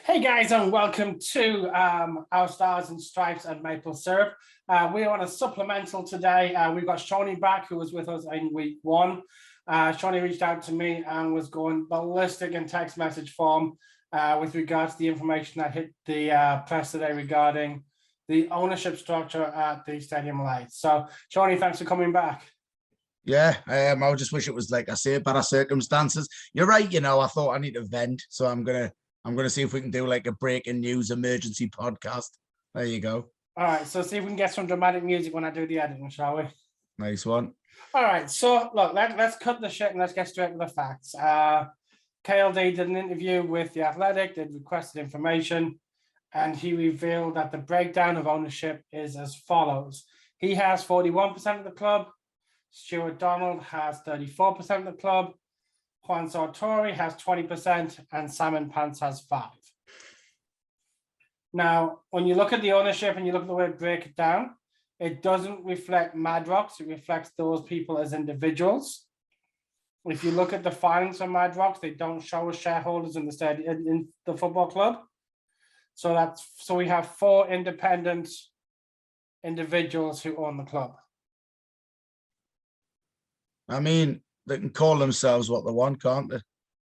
Hey guys, and welcome to our Stars and Stripes and Maple Syrup. We're on a supplemental today. We've got Shawnee back, who was with us in week one. Shawnee reached out to me and was going ballistic in text message form with regards to the information that hit the press today regarding the ownership structure at the Stadium Lights. So, Shawnee, thanks for coming back. Yeah, I just wish it was like I say, better circumstances. You're right, I thought I need to vent, so I'm gonna see if we can do like a breaking news emergency podcast. There you go. All right, so see if we can get some dramatic music when I do the editing, shall we? Nice one. All right, so look, let's cut the shit and let's get straight to the facts. KLD did an interview with The Athletic. They requested information, and he revealed that the breakdown of ownership is as follows. He has 41% of the club. Stuart Donald has 34% of the club. Juan Sartori has 20%, and Simon Pants has 5%. Now, when you look at the ownership and you look at the way it breaks it down, it doesn't reflect Mad Rocks. It reflects those people as individuals. If you look at the filings for Mad Rocks, they don't show as shareholders in the stadium, in the football club. So we have 4 independent individuals who own the club. I mean, they can call themselves what they want, can't they?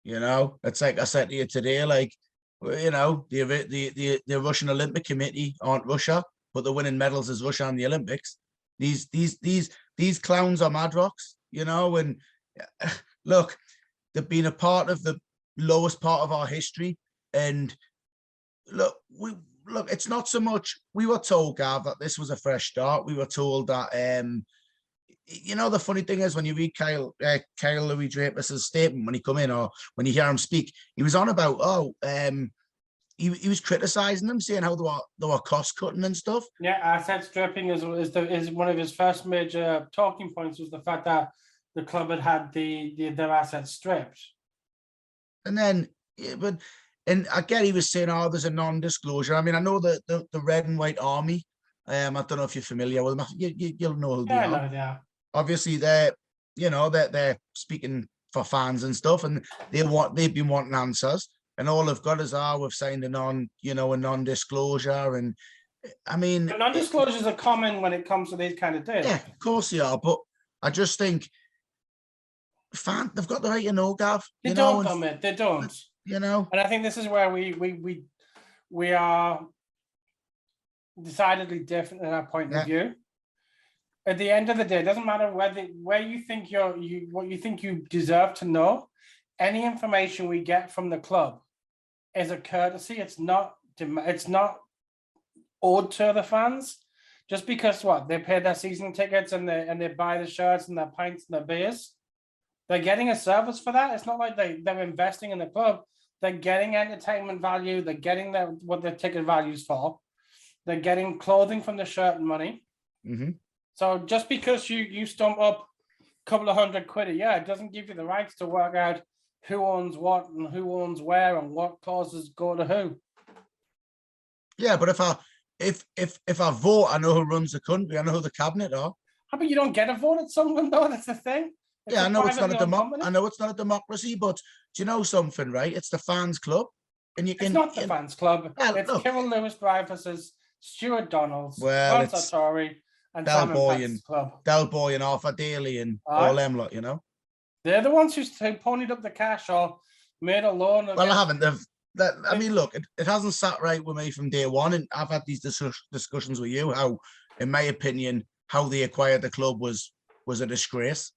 It's like I said to you today, like, the Russian Olympic Committee aren't Russia, but they're winning medals as Russia in the Olympics. These clowns are Mad Rocks, and look, they've been a part of the lowest part of our history. And look, it's not so much, we were told, Gav, that this was a fresh start. We were told that the funny thing is when you read Kyle Louis Draper's statement when he come in, or when you hear him speak, he was on about he was criticizing them, saying how they were cost cutting and stuff. Yeah, asset stripping is one of his first major talking points, was the fact that the club had their assets stripped. And then, and again, he was saying, there's a non-disclosure. I mean, I know that the Red and White Army. I don't know if you're familiar with them. You'll know who they are. Yeah. Obviously, they're speaking for fans and stuff, and they've been wanting answers, and all they've got is we've signed a non-disclosure, and I mean, non-disclosures are common when it comes to these kind of deals. Yeah, of course they are, but I just think they've got the right to know, Gav. They don't. They don't. And I think this is where we are decidedly different in our point of view. At the end of the day, it doesn't matter where you think what you think you deserve to know. Any information we get from the club is a courtesy. It's not owed to the fans. Just because they pay their season tickets and they buy the shirts and their pints and their beers, they're getting a service for that. It's not like they're investing in the club. They're getting entertainment value. They're getting what their ticket value's for. They're getting clothing from the shirt and money. Mm-hmm. So just because you stump up a couple of £100 a year, it doesn't give you the rights to work out who owns what and who owns where and what clauses go to who. Yeah, but if I vote, I know who runs the country. I know who the cabinet are. But you don't get a vote at someone, though. That's the thing. I know it's not a democracy, but do you know something, right? It's the fans' club, and it's not the fans' club. It's Kyril Lewis Dreyfus's, Stuart Donald's, Juan Sartori, and Del Boy and Arthur Daly and all them lot, They're the ones who ponied up the cash or made a loan. Well, I haven't. I mean, look, it hasn't sat right with me from day one, and I've had these discussions with you. How, in my opinion, how they acquired the club was a disgrace.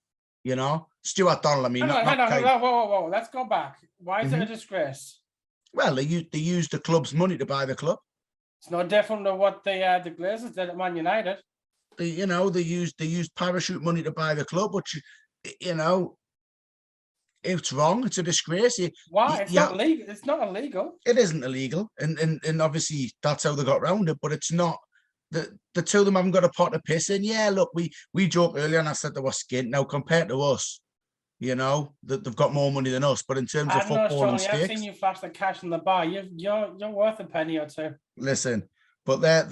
Stuart Donald. I mean, whoa. Let's go back. Why is it a disgrace? Well, they used the club's money to buy the club. It's no different than what the Glazers did at Man United. They used parachute money to buy the club, which it's wrong. It's a disgrace. Why? It's not legal. It's not illegal. It isn't illegal, and obviously that's how they got around it. But it's not. The two of them haven't got a pot of piss in. Yeah, look, we joked earlier, and I said they were skint. Now compared to us, that they've got more money than us. But in terms of football and stakes, I've seen you flash the cash in the bar. You're worth a penny or two. Listen, but they're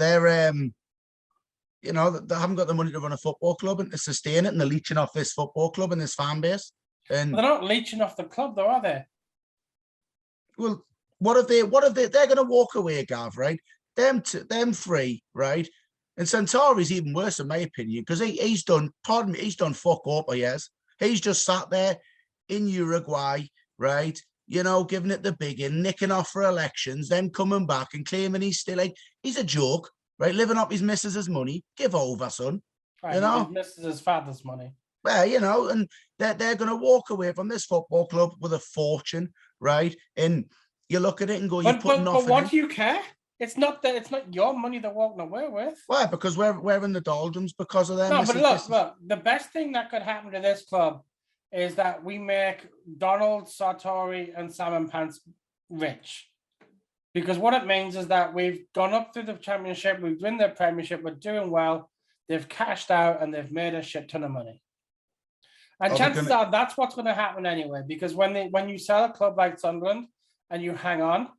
they haven't got the money to run a football club and to sustain it, and they're leeching off this football club and this fan base. And they're not leeching off the club, though, are they? Well, what if they're going to walk away, Gav, right? Them three, right? And Centauri's even worse, in my opinion, because he's done, pardon me, he's done fuck up, he has. He's just sat there in Uruguay, right? You know, giving it the big in, nicking off for elections, then coming back and claiming he's still like, he's a joke, right? Living up his missus's money. Give over, son. Right, You know? he misses his father's money. Well, you know, and they're going to walk away from this football club with a fortune, right? And you look at it and go, you're putting but nothing what in. do you care? It's not your money they're walking away with. Why? Because we're in the doldrums because of them. No, but look, the best thing that could happen to this club is that we make Donald, Sartori, and Salmon Pants rich. Because what it means is that we've gone up through the championship, we've won the premiership, we're doing well, they've cashed out and they've made a shit ton of money. And chances are that's what's going to happen anyway, because when you sell a club like Sunderland and you hang on,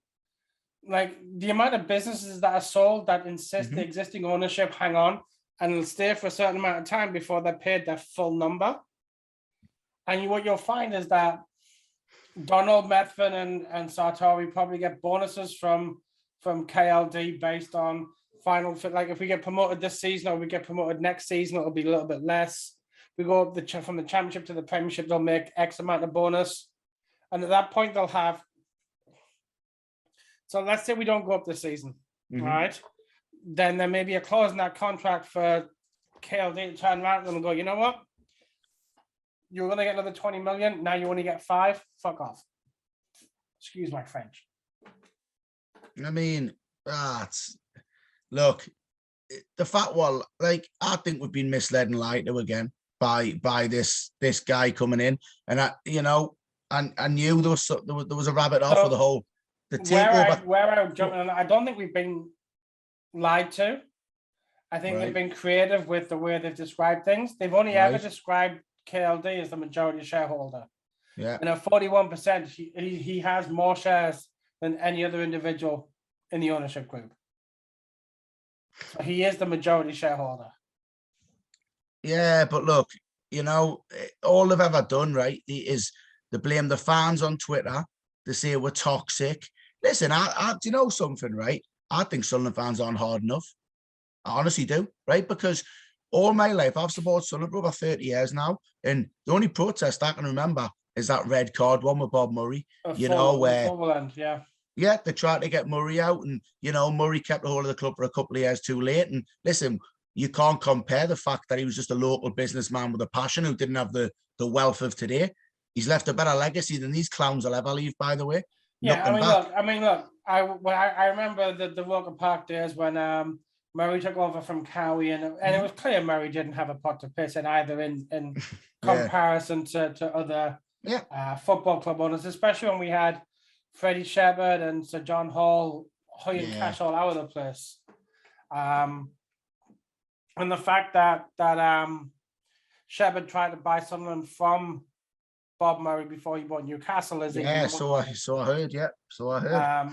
like the amount of businesses that are sold that insist the existing ownership hang on and will stay for a certain amount of time before they're paid their full number. And what you'll find is that Donald, Methven, and Sartori probably get bonuses from KLD based on final fit. Like if we get promoted this season or we get promoted next season, it'll be a little bit less. We go up from the championship to the premiership, they'll make X amount of bonus. And at that point, they'll have. So let's say we don't go up this season, right? Then there may be a clause in that contract for KLD to turn around and go, you know what? You're going to get another 20 million. Now you only get 5. Fuck off. Excuse my French. I mean, look, the fact, well, like, I think we've been misled and lied to again by this guy coming in. And I knew there was a rabbit hole for the whole, the takeover. I don't think we've been lied to. I think they've been creative with the way they've described things. They've only ever described KLD as the majority shareholder. Yeah. And at 41%, he has more shares than any other individual in the ownership group. So he is the majority shareholder. Yeah, but look, all they've ever done, right, is to blame the fans on Twitter to say we're toxic. Listen, I do you know something, right? I think Sunderland fans aren't hard enough. I honestly do, right? Because all my life, I've supported Sunderland for over 30 years now. And the only protest I can remember is that red card one with Bob Murray. Yeah, they tried to get Murray out and, Murray kept a hold of the club for a couple of years too late. And listen, you can't compare the fact that he was just a local businessman with a passion who didn't have the wealth of today. He's left a better legacy than these clowns will ever leave, by the way. Yeah, I remember the Roker Park days when Murray took over from Cowie, and it was clear Murray didn't have a pot to piss in either in comparison to other football club owners, especially when we had Freddie Shepherd and Sir John Hall hoying cash all over the place. And the fact that Shepherd tried to buy someone from Bob Murray before he bought Newcastle is so I heard. So I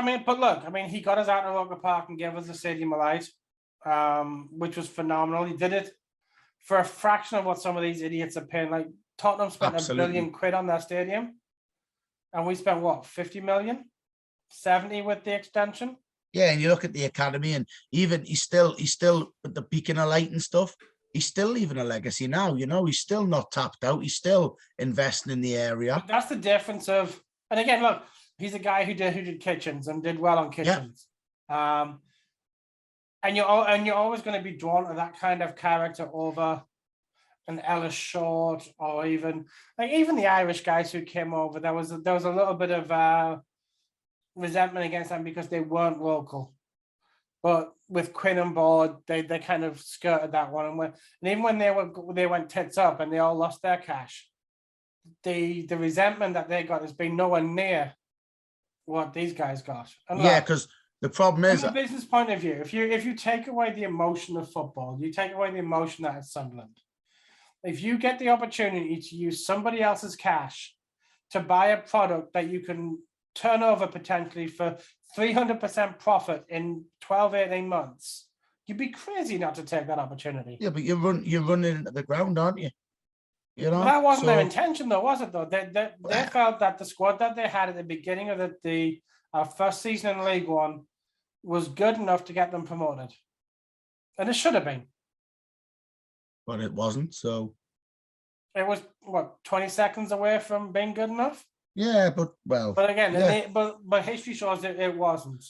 mean, but look, I mean, he got us out of Roker Park and gave us the Stadium of Light, which was phenomenal. He did it for a fraction of what some of these idiots are paying. Like Tottenham spent £1 billion on their stadium, and we spent what, 50 million, 70 with the extension. Yeah, and you look at the academy, and even he's still with the beacon of light and stuff. He's still leaving a legacy now. He's still not tapped out. He's still investing in the area. But that's the difference of, and again, look, he's a guy who did kitchens and did well on kitchens. Yeah. And you're always going to be drawn to that kind of character over an Ellis Short or even the Irish guys who came over. There was a little bit of resentment against them because they weren't local. But with Quinn on board, they kind of skirted that one. And even when they went tits up and they all lost their cash, the resentment that they got has been nowhere near what these guys got. And because the problem is, from a business point of view, if you take away the emotion of football, you take away the emotion that is Sunderland. If you get the opportunity to use somebody else's cash to buy a product that you can turn over potentially for 300% profit in 12, 18 months, you'd be crazy not to take that opportunity. Yeah, but you're running into the ground, aren't you? you know. That wasn't their So intention, though, was it? Though they felt that the squad that they had at the beginning of the first season in League One was good enough to get them promoted, and it should have been. but it wasn't. So It was what 20 seconds away from being good enough. yeah, but well, But again, yeah. but history shows it wasn't,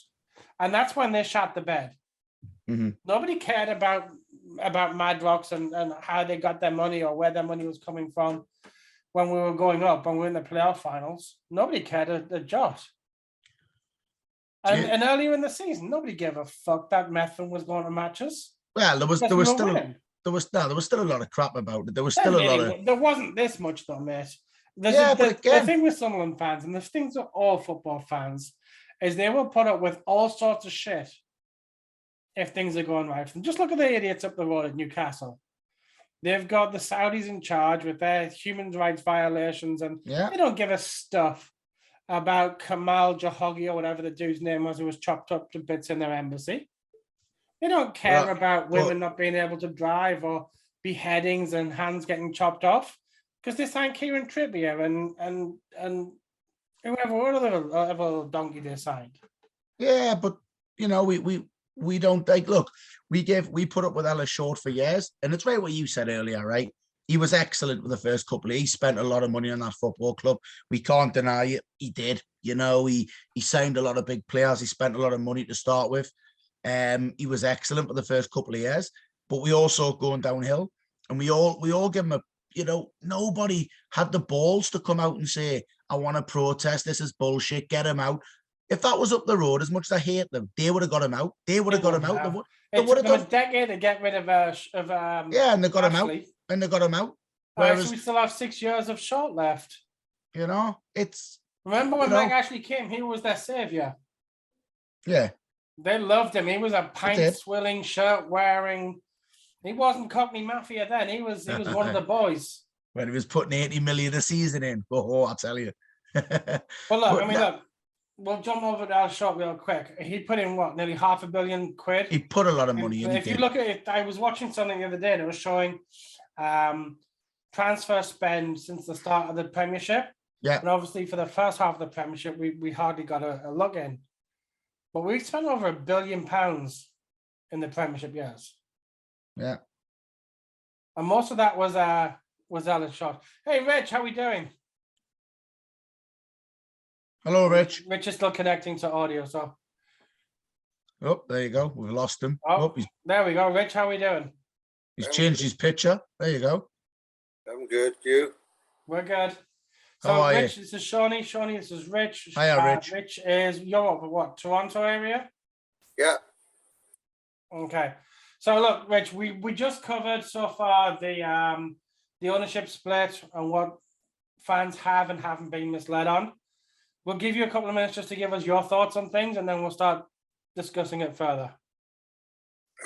and that's when they shot the bed. Mhm. Nobody cared about Madrox and how they got their money or where their money was coming from when we were going up and we were in the playoff finals. Nobody cared a jot. And earlier in the season, nobody gave a fuck that Methven was going to matches. Well, there was Because we were still winning. there was still a lot of crap about it. There was still a lot of There wasn't this much though, mate. Yeah, but The again, thing with Sunderland fans, and the things with all football fans, is they will put up with all sorts of shit if things are going right. And just look at the idiots up the road at Newcastle. They've got the Saudis in charge with their human rights violations, and yeah, they don't give a stuff about Kamal Jahoghi or whatever the dude's name was who was chopped up to bits in their embassy. They don't care about women not being able to drive or beheadings and hands getting chopped off because they signed Kieran Trippier and whoever other donkey they signed. yeah, but you know, we don't like look, we put up with Ellis Short for years, and it's right what you said earlier, right? He was excellent with the first couple. He spent a lot of money on that football club. We can't deny it. He did. You know, he signed a lot of big players. He spent a lot of money to start with. He was excellent for the first couple of years, but we also going downhill, and we all give him a, you know, nobody had the balls to come out and say, I want to protest. This is bullshit. Get him out. If that was up the road, as much as I hate them, they would have got him out. They would have got him out. It took them a decade to get rid of yeah, and they got him out. And they got him out. Whereas we still have 6 years of Short left. You know, it's remember when Mike Ashley came, he was their savior. Yeah. They loved him. He was a pint swilling, shirt wearing. He wasn't Cockney Mafia then. He was one of the boys. When he was putting 80 million a season in. Oh, I'll tell you. Well, look, look, we'll jump over to Al Short real quick. He put in what, nearly £500 million? He put a lot of money in. If you look at it, I was watching something the other day and it was showing transfer spend since the start of the Premiership. Yeah. And obviously for the first half of the Premiership, we hardly got a look in. But we spent over £1 billion in the Premiership years. Yeah. And most of that was Ellis Short. Hey, Rich, how we doing? Hello, Rich. Rich is still connecting to audio, so. Oh, there you go. We've lost him. Oh, there we go. Rich, how we doing? He's changed his picture. There you go. I'm good. You? We're good. So, Rich, this is Shawnee. Shawnee, this is Rich. Hiya, Rich. Rich is, you're up at what, Toronto area? Yeah. Okay. So, look, Rich, we just covered so far the ownership split and what fans have and haven't been misled on. We'll give you a couple of minutes just to give us your thoughts on things, and then we'll start discussing it further.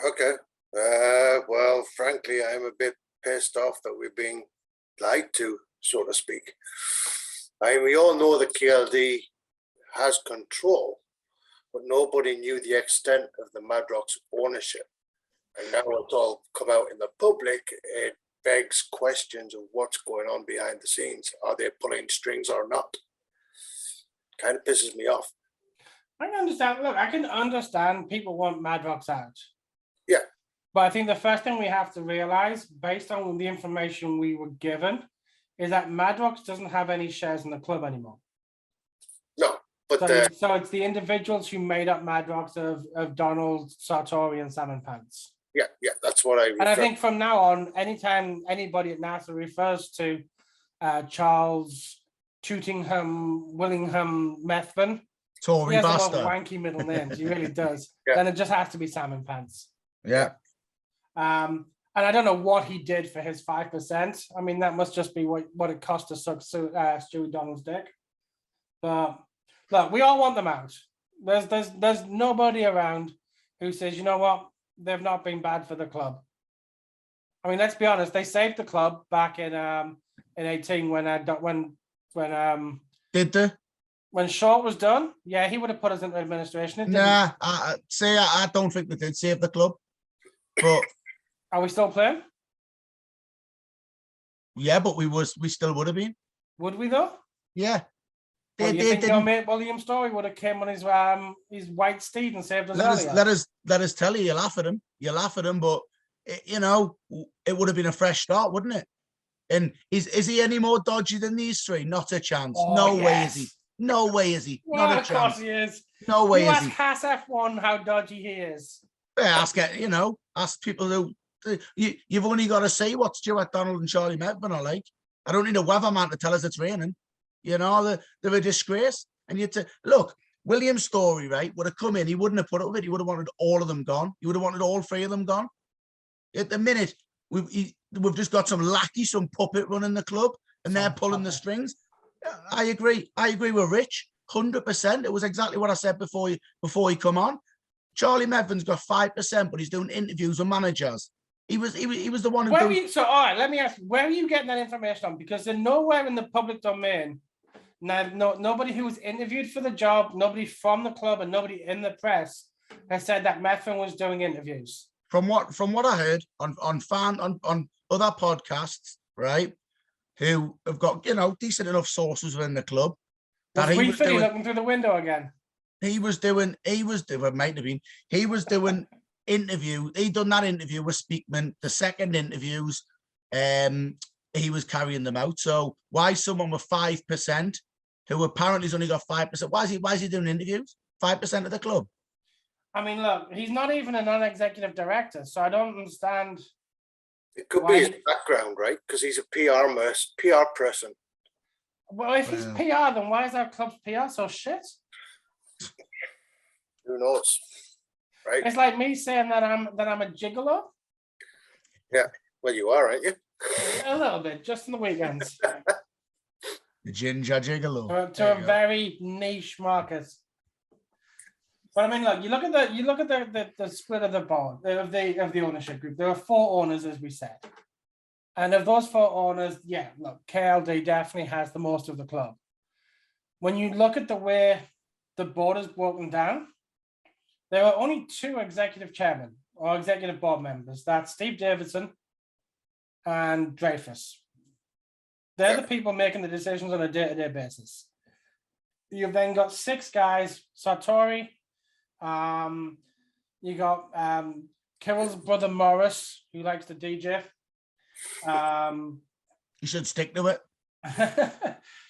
Okay. Well, frankly, I'm a bit pissed off that we're being lied to, so to speak. We all know that KLD has control, but nobody knew the extent of the Madrox ownership. And now it's all come out in the public, it begs questions of what's going on behind the scenes. Are they pulling strings or not? Kind of pisses me off. I can understand. Look, I can understand people want Madrox out. Yeah. But I think the first thing we have to realize, based on the information we were given, is that Madrox doesn't have any shares in the club anymore. No, but so it's the individuals who made up Madrox of Donald, Sartori, and Salmon Pants. Yeah, that's what I. And I think from now on, anytime anybody at NASA refers to Charles Tootingham, Willingham, Methven, Tory he has bastard. a lot of wanky middle names. He really does. Yeah. Then it just has to be Salmon Pants. Yeah. And I don't know what he did for his 5%. I mean, that must just be what it cost to suck Stewie Donald's dick. But look, we all want them out. There's nobody around who says, you know what, they've not been bad for the club. I mean, let's be honest. They saved the club back in 18 when Did they? When Short was done. Yeah, he would have put us into administration. Nah, I don't think they did save the club. But are we still playing? Yeah, but we still would have been. Would we though? Yeah. Well, They, you they think your didn't mate William Story would have came on his white steed and saved us earlier? let us tell you laugh at him. You laugh at him, but you know, it would have been a fresh start, wouldn't it? And is he any more dodgy than these three? Not a chance. Oh, No way is he. yes. No way is he. Well, Not a of course chance. he is. No way You is ask he. Haas F1 how dodgy he is. Yeah, ask people who you've only got to see what Stuart Donald and Charlie Medvin are like. I don't need a weatherman to tell us it's raining. You know, they're a disgrace. And you'd say, look, William Story, right, would have come in. He wouldn't have put up with it. He would have wanted all of them gone. He would have wanted all three of them gone. At the minute, we've just got some lackey, some puppet running the club, and they're pulling the strings. I agree. I agree with Rich, 100%. It was exactly what I said before he come on. Charlie Medvin's got 5%, but he's doing interviews with managers. He was the one who. So, all right, let me ask, where are you getting that information on? Because there's nowhere in the public domain. Nobody who was interviewed for the job, nobody from the club, and nobody in the press has said that Medvin was doing interviews. From what I heard on other podcasts, right, who have got decent enough sources within the club. Was looking through the window again? He was doing interview. He'd done that interview with Speakman. The second interviews, he was carrying them out. So why someone with 5%, who apparently has only got 5%, why is he doing interviews? 5% of the club. I mean, look, he's not even a non-executive director, so I don't understand. It could be his background, right? Because he's a PR person. Well, if he's PR, then why is our club's PR so shit? Who knows, right? It's like me saying that I'm a gigolo. Yeah, well, you are, aren't you? A little bit, just in the weekends. The ginger gigolo. To a very niche market. But I mean, look, you look at the split of the board of the ownership group. There are 4 owners, as we said, and of those 4 owners, yeah, look, KLD definitely has the most of the club. When you look at the way the board is broken down, there are only 2 executive chairmen or executive board members. That's Steve Davidson and Dreyfus. They're the people making the decisions on a day-to-day basis. You've then got 6 guys: Sartori. You got Kirill's brother Morris, who likes to DJ. You should stick to it.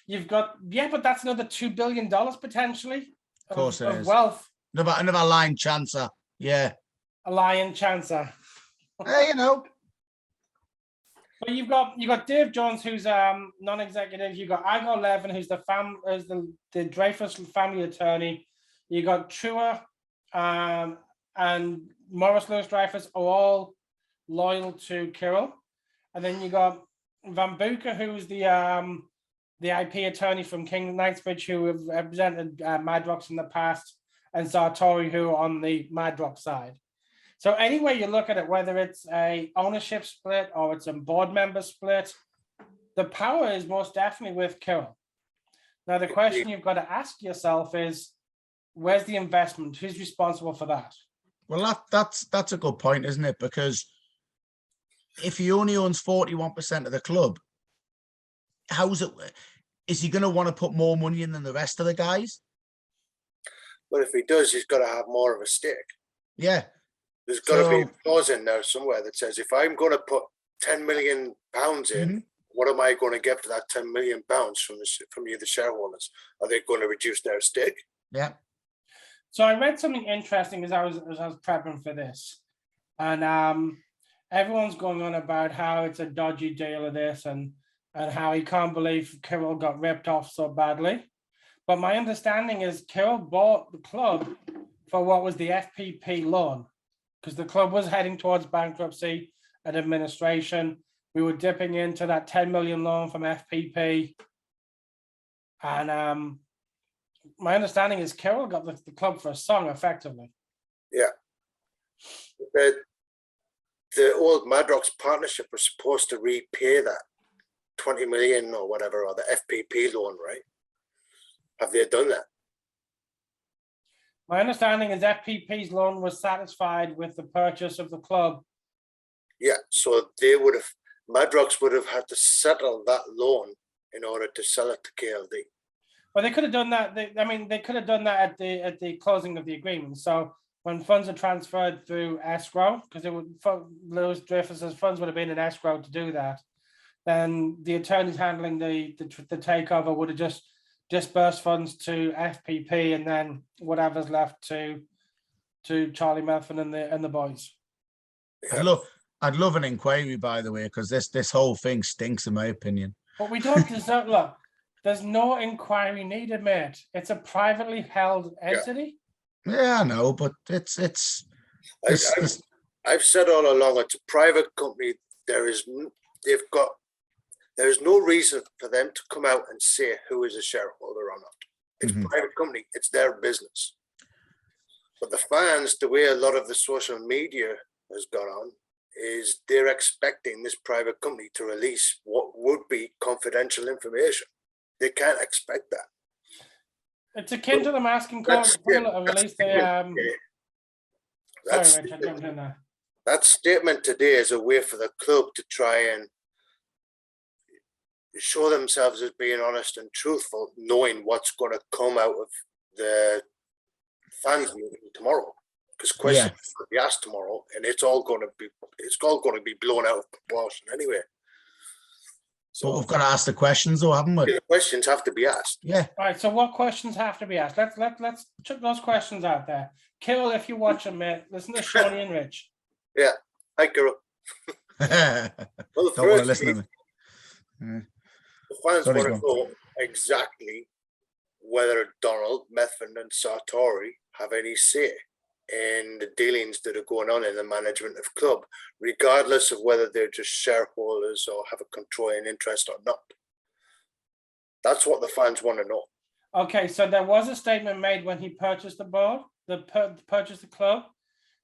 You've got, but that's another $2 billion potentially of course it is. Wealth. Another line chancer. Yeah. A lion chancer. Hey, But you've got Dave Jones, who's non-executive. You've got Igor Levin, who's the Dreyfus family attorney. You got Chua and Morris Lewis Dreyfus are all loyal to Kirill. And then you got Van Buker, who's the IP attorney from King Knightsbridge, who have represented Madrox in the past, and Sartori, who are on the Madrox side. So anyway you look at it, whether it's a ownership split or it's a board member split, the power is most definitely with Kirill. Now the question you've got to ask yourself is, where's the investment? Who's responsible for that? Well, that's a good point, isn't it? Because if he only owns 41% of the club, is he going to want to put more money in than the rest of the guys? But if he does, he's got to have more of a stake. Yeah. There's got to be a clause in there somewhere that says, if I'm going to put £10 million in, what am I going to get for that £10 million from you, the shareholders? Are they going to reduce their stake? Yeah. So I read something interesting as I was prepping for this, and everyone's going on about how it's a dodgy deal of this, and how he can't believe Kirill got ripped off so badly. But my understanding is Kirill bought the club for what was the FPP loan, because the club was heading towards bankruptcy and administration. We were dipping into that 10 million loan from FPP. And my understanding is Kirill got the club for a song, effectively. Yeah. The old Madrox partnership was supposed to repay that 20 million or whatever, or the FPP loan, right? Have they done that? My understanding is FPP's loan was satisfied with the purchase of the club. Yeah, so they would have, Madrox would have had to settle that loan in order to sell it to KLD. Well, they could have done that. They could have done that at the closing of the agreement. So when funds are transferred through escrow, because it would Lewis Dreyfus's funds would have been in escrow to do that, then the attorneys handling the takeover would have just dispersed funds to FPP, and then whatever's left to Charlie Methven and the boys. I'd love an inquiry, by the way, because this whole thing stinks, in my opinion. But we don't deserve. Look, there's no inquiry needed, mate. It's a privately held entity. Yeah, I know, but it's I've said all along, it's a private company. There is no reason for them to come out and say who is a shareholder or not. It's a private company. It's their business. But the fans, the way a lot of the social media has gone on, is they're expecting this private company to release what would be confidential information. They can't expect that. It's akin to them asking court to release the. Sorry, Rich, I jumped in there. That statement today is a way for the club to try and show themselves as being honest and truthful, knowing what's going to come out of the fans meeting tomorrow. Because questions will be asked tomorrow, and it's all going to be blown out of proportion anyway. So we've got to ask the questions, though, haven't we? The questions have to be asked. Yeah. All right. So what questions have to be asked? Let's chuck those questions out there. Kirill, if you're watching, mate, listen to Shawnee and Rich. Yeah. Hi, Kirill. Well, Don't want to listen to me. The fans want to know exactly whether Donald, Methven, and Sartori have any say in the dealings that are going on in the management of club, regardless of whether they're just shareholders or have a controlling interest or not. That's what the fans want to know. Okay, so there was a statement made when he purchased the board, purchased the club,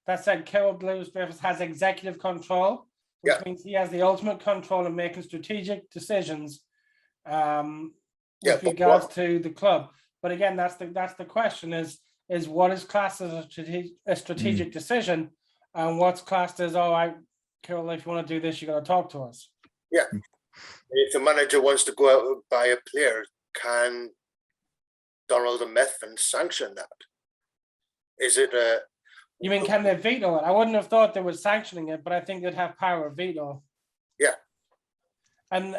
that said Kirill Lewis Dreyfus has executive control, which means he has the ultimate control in making strategic decisions with regards to the club. But again, that's the question: is what is classed as a strategic decision, and what's classed as, all right, Kirill, if you want to do this, you got to talk to us. Yeah. If the manager wants to go out and buy a player, can Donald and Methven sanction that? Is it a... You mean, can they veto it? I wouldn't have thought they were sanctioning it, but I think they'd have power of veto. Yeah. And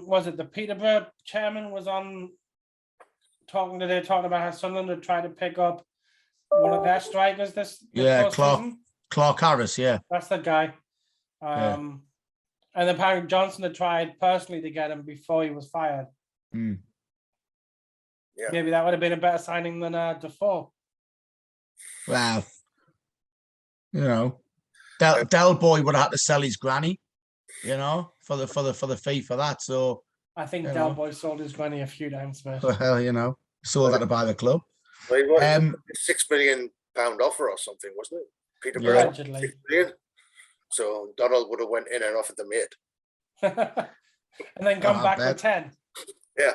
was it the Peterborough chairman was on talking about how Sunderland would try to pick up one of their strikers this Clark Harris, that's the guy. And apparently Johnson had tried personally to get him before he was fired. Yeah. Maybe that would have been a better signing than Defoe. Well, you know, Del Boy would have had to sell his granny, you know, for the fee for that. So I think Del Boy sold his granny a few times, man. Well, you know, sold that to buy the club. Well, $6 million offer or something, wasn't it? Peterborough, Allegedly. $6 million. So Donald would have went in and offered them 8. And then come back with 10. Yeah.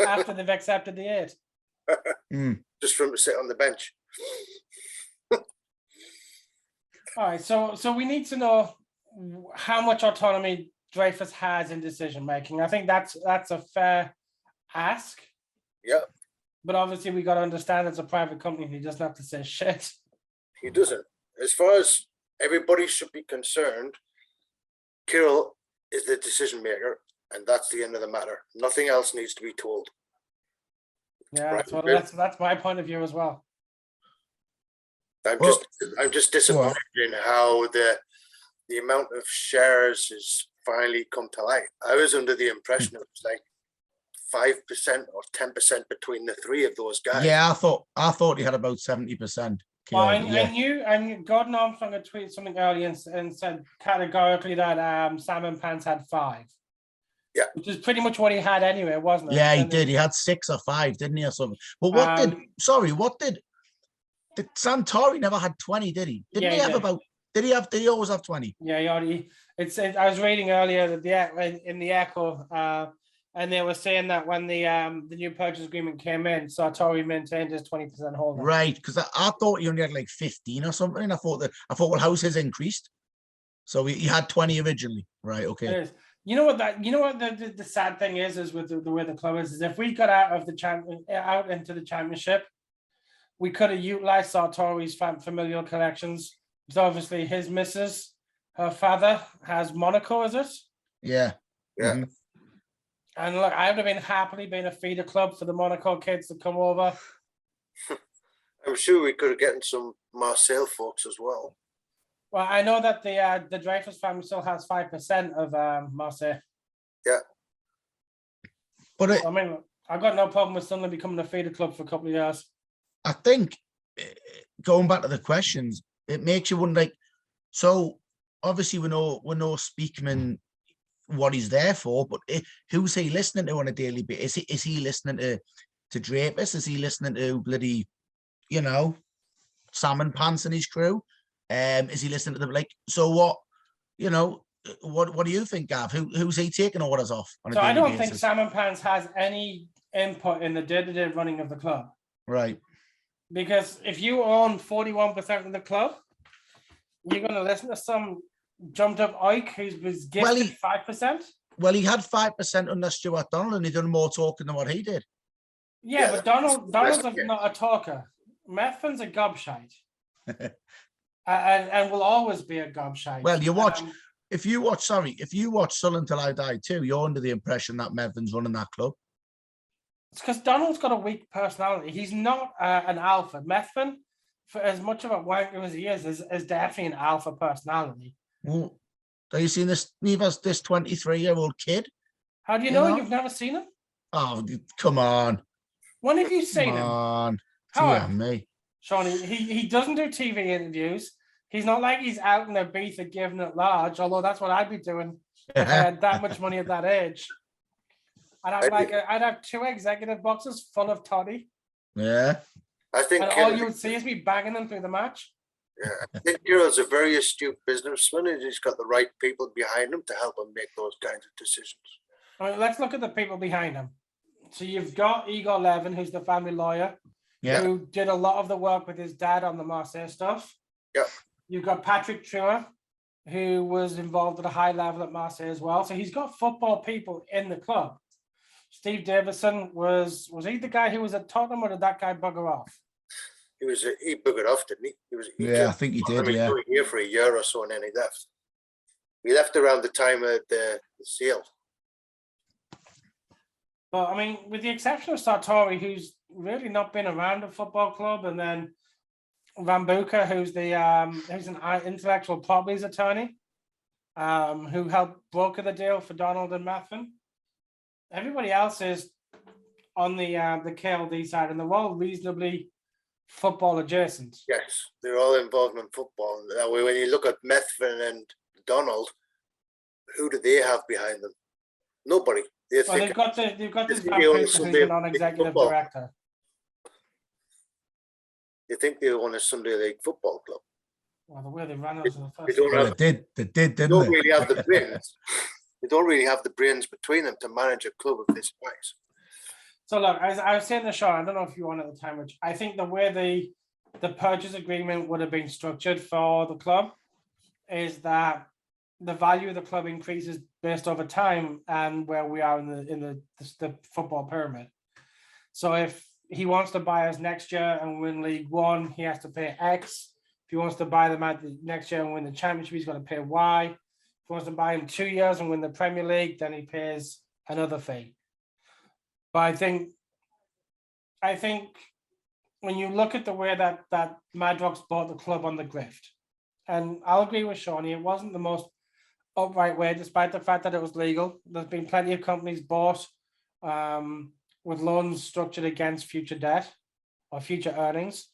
After they've accepted the 8. Just for him to sit on the bench. All right, so we need to know how much autonomy Dreyfus has in decision making. I think that's a fair ask. Yeah. But obviously we got to understand it's a private company and he doesn't have to say shit. He doesn't. As far as everybody should be concerned, Kirill is the decision maker, and that's the end of the matter. Nothing else needs to be told. Yeah, that's my point of view as well. I'm just disappointed in how the amount of shares has finally come to light. I was under the impression it was like 5% or 10% between the three of those guys. Yeah, I thought he had about 70%. Well, I knew Gordon Armstrong had tweeted something earlier and said categorically that Salmon Pants had 5. Yeah. Which is pretty much what he had anyway, wasn't it? Yeah, he did. He had 6 or 5, didn't he, or something? But what did Santori never had 20, did he? Did he always have 20? Yeah, he already. I was reading earlier that in the Echo, and they were saying that when the new purchase agreement came in, Sartori maintained his 20% holding. Right, because I thought he only had like 15 or something. I thought, well, how's his increased? So he had 20 originally, right? It Okay. is. You know what the sad thing is with the way the club is if we got out of the out into the championship, we could have utilized Sartori's familial collections. It's obviously his missus, her father has Monaco, is it? Yeah. Yeah. Mhm. And look, I would have been happily been a feeder club for the Monaco kids to come over. I'm sure we could have gotten some Marseille folks as well. Well, I know that the Dreyfus family still has 5% of Marseille. But I mean, I've got no problem with Sunderland becoming a feeder club for a couple of years. I think going back to the questions, it makes you wonder. Like, so obviously we know Speakman what he's there for, but who's he listening to on a daily basis? Is he listening to Dreyfus? Is he listening to bloody, Salmon Pants and his crew? Is he listening to them? Like, so what? What do you think, Gav? Who's he taking orders off on a So daily I don't basis? think Salmon Pants has any input in the day-to-day running of the club. Right. Because if you own 41% of the club, you're going to listen to some jumped up Ike who's gifted 5%. Well, he had 5% under Stuart Donald, and he done more talking than what he did. Yeah, but Donald's yeah. not a talker. Methven's a gobshite. and will always be a gobshite. Well, you watch. If you watch Sullen Till I Die too, you're under the impression that Methven's running that club. It's because Donald's got a weak personality. He's not an alpha. Methven, for as much of a wanker as he is definitely an alpha personality. Well, have you seen this? Neva's this 23-year-old kid. How do you know? You've never seen him? Oh, come on! When have you seen him? Come on, How? me, Shawnee, he doesn't do TV interviews. He's not like he's out in Ibiza giving it large, although that's what I'd be doing if I had that much money at that age. I'd have 2 executive boxes full of toddy. Yeah. I think And all you would see is me banging them through the match. Yeah, I think Nero's a very astute businessman, and he's got the right people behind him to help him make those kinds of decisions. I mean, let's look at the people behind him. So you've got Igor Levin, who's the family lawyer, who did a lot of the work with his dad on the Marseille stuff. Yeah. You've got Patrick Truer, who was involved at a high level at Marseille as well. So he's got football people in the club. Steve Davison was he the guy who was at Tottenham, or did that guy bugger off? He buggered off, didn't he? I think he did. Yeah. He was here for a year or so, and then he left. He left around the time of the sale. But I mean, with the exception of Sartori, who's really not been around a football club, and then Van Buka, who's an intellectual properties attorney, who helped broker the deal for Donald and Methven. Everybody else is on the KLD side, and they're all reasonably football adjacent. Yes, they're all involved in football. That way, when you look at Methven and Donald, who do they have behind them? Nobody. They've got this Van Buka, who's a non-executive director. You think they own a Sunday League football club? Well, the way they ran it in the first. They did, didn't don't really have the brains. They don't really have the brains between them to manage a club of this size. So look, as I was saying in the show, I don't know if you were on at the time, which I think the way the purchase agreement would have been structured for the club is that the value of the club increases based over time and where we are in the football pyramid. So if he wants to buy us next year and win League One, he has to pay X. If he wants to buy them at the next year and win the championship, he's got to pay Y. If he wants to buy him 2 years and win the Premier League, then he pays another fee. But I think when you look at the way that Madrox bought the club on the grift, and I'll agree with Shawnee, it wasn't the most upright way, despite the fact that it was legal. There's been plenty of companies bought with loans structured against future debt or future earnings.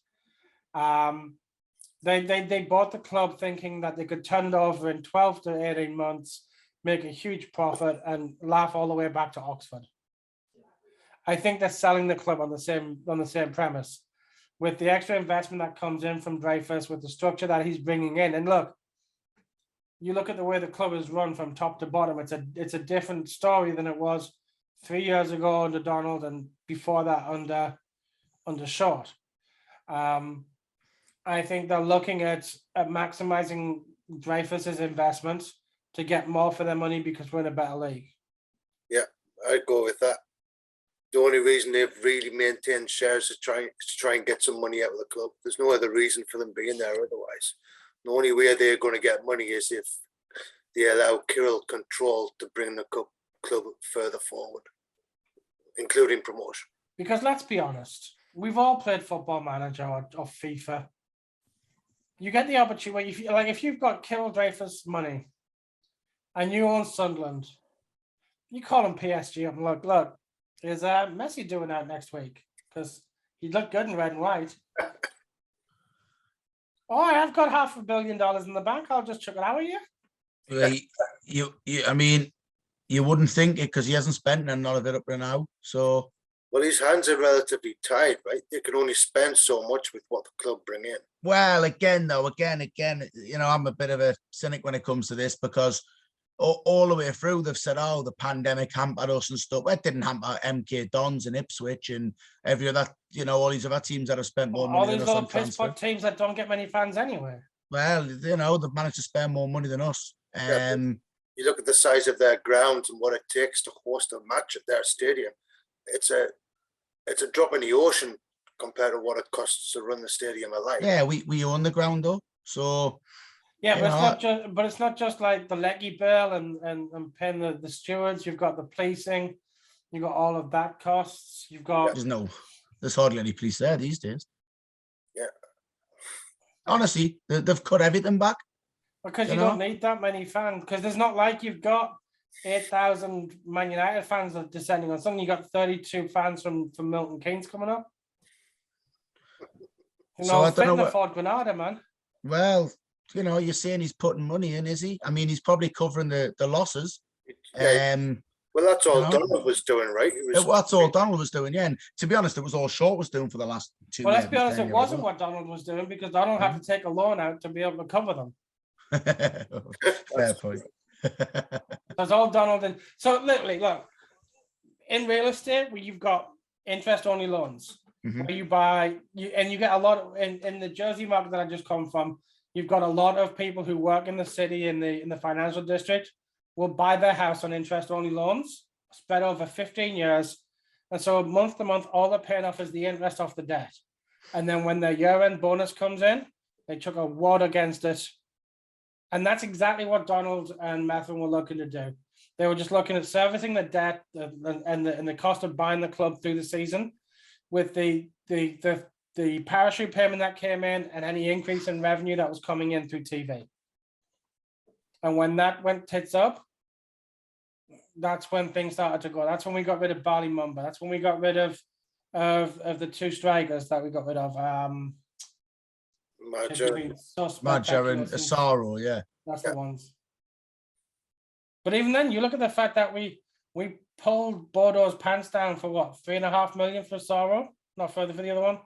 They bought the club thinking that they could turn it over in 12 to 18 months, make a huge profit, and laugh all the way back to Oxford. I think they're selling the club on the same premise, with the extra investment that comes in from Dreyfus, with the structure that he's bringing in. And look, you look at the way the club is run from top to bottom. It's a different story than it was 3 years ago under Donald, and before that under Short. I think they're looking at maximizing Dreyfus's investment to get more for their money because we're in a better league. I'd go with that. The only reason they've really maintained shares is to try and get some money out of the club. There's no other reason for them being there otherwise. The only way they're going to get money is if they allow Kirill control to bring the club further forward, including promotion. Because let's be honest, we've all played Football Manager or FIFA. You get the opportunity, if you've got Kirill Dreyfus money and you own Sunderland, you call him PSG up and look, is Messi doing that next week? Because he looked good in red and white. Oh, I've got $500 million in the bank. I'll just chuck it out of you. I mean, you wouldn't think it because he hasn't spent none of it up to now. So, well, his hands are relatively tied, right? They can only spend so much with what the club bring in. well, again, I'm a bit of a cynic when it comes to this because all the way through they've said, oh, the pandemic hampered us and stuff. It didn't hamper MK Dons and Ipswich and every other, all these other teams that have spent more money. All than these us little on transfer. piss teams that don't get many fans anyway. Well, they've managed to spend more money than us. You look at the size of their grounds and what it takes to host a match at their stadium. It's a drop in the ocean compared to what it costs to run the stadium alive. Yeah, we own the ground though, so. Yeah, but it's not just like the leggy bill and paying the stewards. You've got the policing, you've got all of that costs. You've got there's hardly any police there these days. Yeah. Honestly, they've cut everything back. Because you don't need that many fans. Because there's not like you've got 8,000 Man United fans that are descending on something. You got 32 fans from Milton Keynes coming up. So I don't know afford Granada, man. Well, you're saying he's putting money in, is he? I mean, he's probably covering the losses. Yeah. Well, that's all Donald was doing, right? That's all Donald was doing, yeah. And to be honest, it was all Short was doing for the last 2 years. Well, let's be honest, it wasn't what Donald was doing because Donald had to take a loan out to be able to cover them. Fair point. That's all Donald did. So literally, look, in real estate, where you've got interest-only loans, where you get a lot in the Jersey market that I just come from. You've got a lot of people who work in the city in the financial district will buy their house on interest-only loans spread over 15 years. And so month to month, all they're paying off is the interest off the debt. And then when their year-end bonus comes in, they took a wad against it. And that's exactly what Donald and Methven were looking to do. They were just looking at servicing the debt and the cost of buying the club through the season with the parachute payment that came in and any increase in revenue that was coming in through TV. And when that went tits up, that's when things started to go. That's when we got rid of Bali Mumba. That's when we got rid of the two strikers that we got rid of. Maja and Asaro, yeah. That's the ones. But even then, you look at the fact that we pulled Bordeaux's pants down for what, $3.5 million for Asaro, not further for the other one.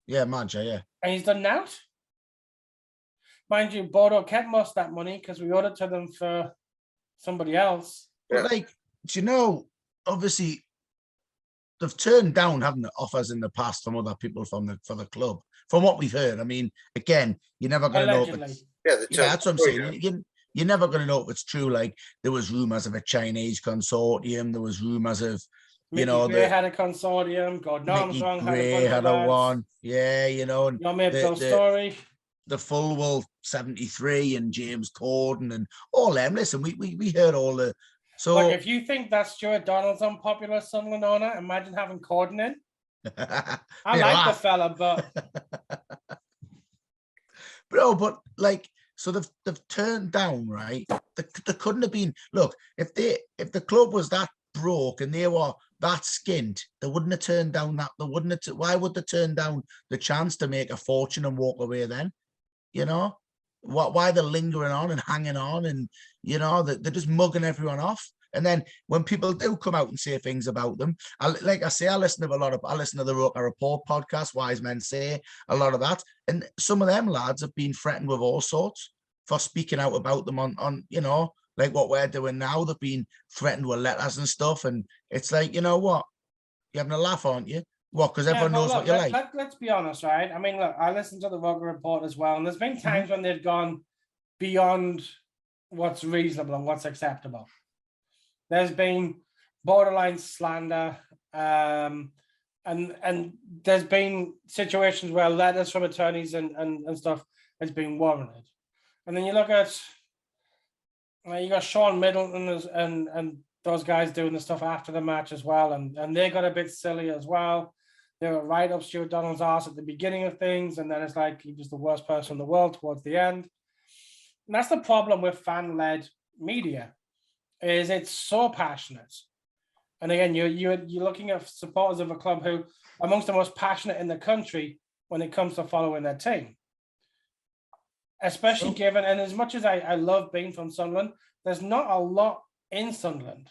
Yeah, Maja, yeah. And he's done that. Mind you, Bordeaux kept most of that money because we owed it to them for somebody else. But obviously, they've turned down, haven't they, offers in the past from other people for the club. From what we've heard, I mean, again, you're never going to know. That's what I'm saying. You're never going to know if it's true. Like there was rumors of a Chinese consortium. There was rumors of, Mickey Gray had a consortium. Gordon Armstrong had a one. Yeah, and you made the story. The Fulwell 73 and James Corden and all them. Listen, we heard all the. So like, if you think that Stuart Donald's unpopular Sunderland owner, imagine having Corden in. I like the fella, but but like, so they've turned down, right? They couldn't have been. Look, if the club was that broke and they were that skint, they wouldn't have turned down that. They wouldn't have. Why would they turn down the chance to make a fortune and walk away then? Why they're lingering on and hanging on, and they're just mugging everyone off. And then when people do come out and say things about them, I listen to the Roker Report podcast, Wise Men Say, a lot of that. And some of them lads have been threatened with all sorts for speaking out about them on like what we're doing now. They've been threatened with letters and stuff. And it's like, you know what? You're having a laugh, aren't you? What? Because everyone knows what you like. Let's be honest, right? I mean, look, I listened to the Roker Report as well. And there's been times when they've gone, beyond what's reasonable and what's acceptable. There's been borderline slander, and there's been situations where letters from attorneys and stuff has been warranted. And then you look at, you got Sean Middleton and those guys doing the stuff after the match as well, and they got a bit silly as well. They were right up Stuart Donald's arse at the beginning of things, and then it's like he was the worst person in the world towards the end. And that's the problem with fan-led media, is it's so passionate. And again, you're looking at supporters of a club who are amongst the most passionate in the country when it comes to following their team. Especially given, and as much as I love being from Sunderland, there's not a lot in Sunderland.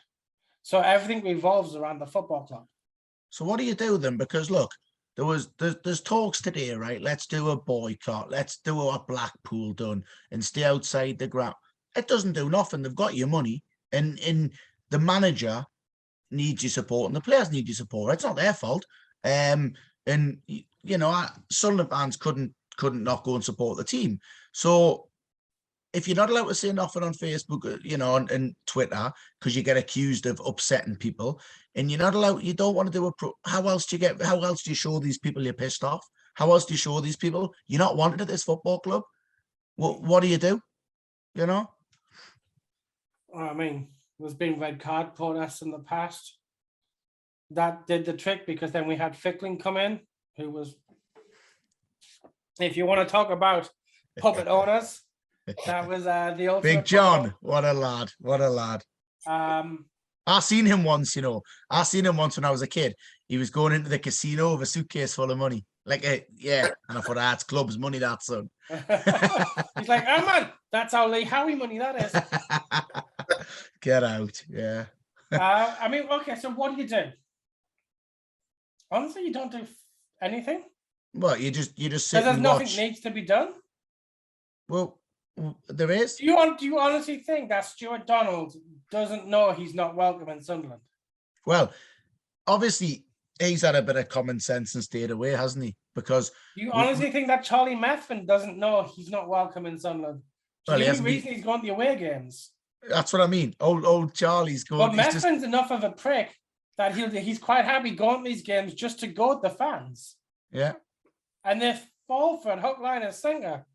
So everything revolves around the football club. So what do you do then? Because look, there's talks today, right? Let's do a boycott. Let's do what Blackpool done and stay outside the ground. It doesn't do nothing. They've got your money, and the manager needs your support and the players need your support. It's not their fault. And you know, Sunderland fans couldn't not go and support the team. So if you're not allowed to say nothing on Facebook, you know, and Twitter, because you get accused of upsetting people, and you're not allowed, you don't want to do how else do you show these people you're pissed off? How else do you show these people you're not wanted at this football club? What do? You know? I mean, there's been red card protests in the past. That did the trick, because then we had Fickling come in, who was, if you want to talk about puppet owners, that was the ultimate Big John. What a lad. What a lad. I seen him once, you know. I seen him once when I was a kid. He was going into the casino with a suitcase full of money. Yeah. And I thought, that's club's money, that son. He's like, oh man, that's how Lee Howie money that is. Get out. Yeah. I mean, okay, so what do you do? Honestly, you don't do anything. Well, you just sit There's and nothing watch. needs to be done. Well, there is. Do you honestly think that Stuart Donald doesn't know he's not welcome in Sunderland? Well, obviously he's had a bit of common sense and stayed away, hasn't he? Because Do you honestly think that Charlie Methven doesn't know he's not welcome in Sunderland? Well, The only reason he's gone to the away games. That's what I mean. Old Charlie's going. But Methven's enough of a prick that he's quite happy going to these games just to go with the fans. Yeah. And they fall for it, hook, line, and sinker.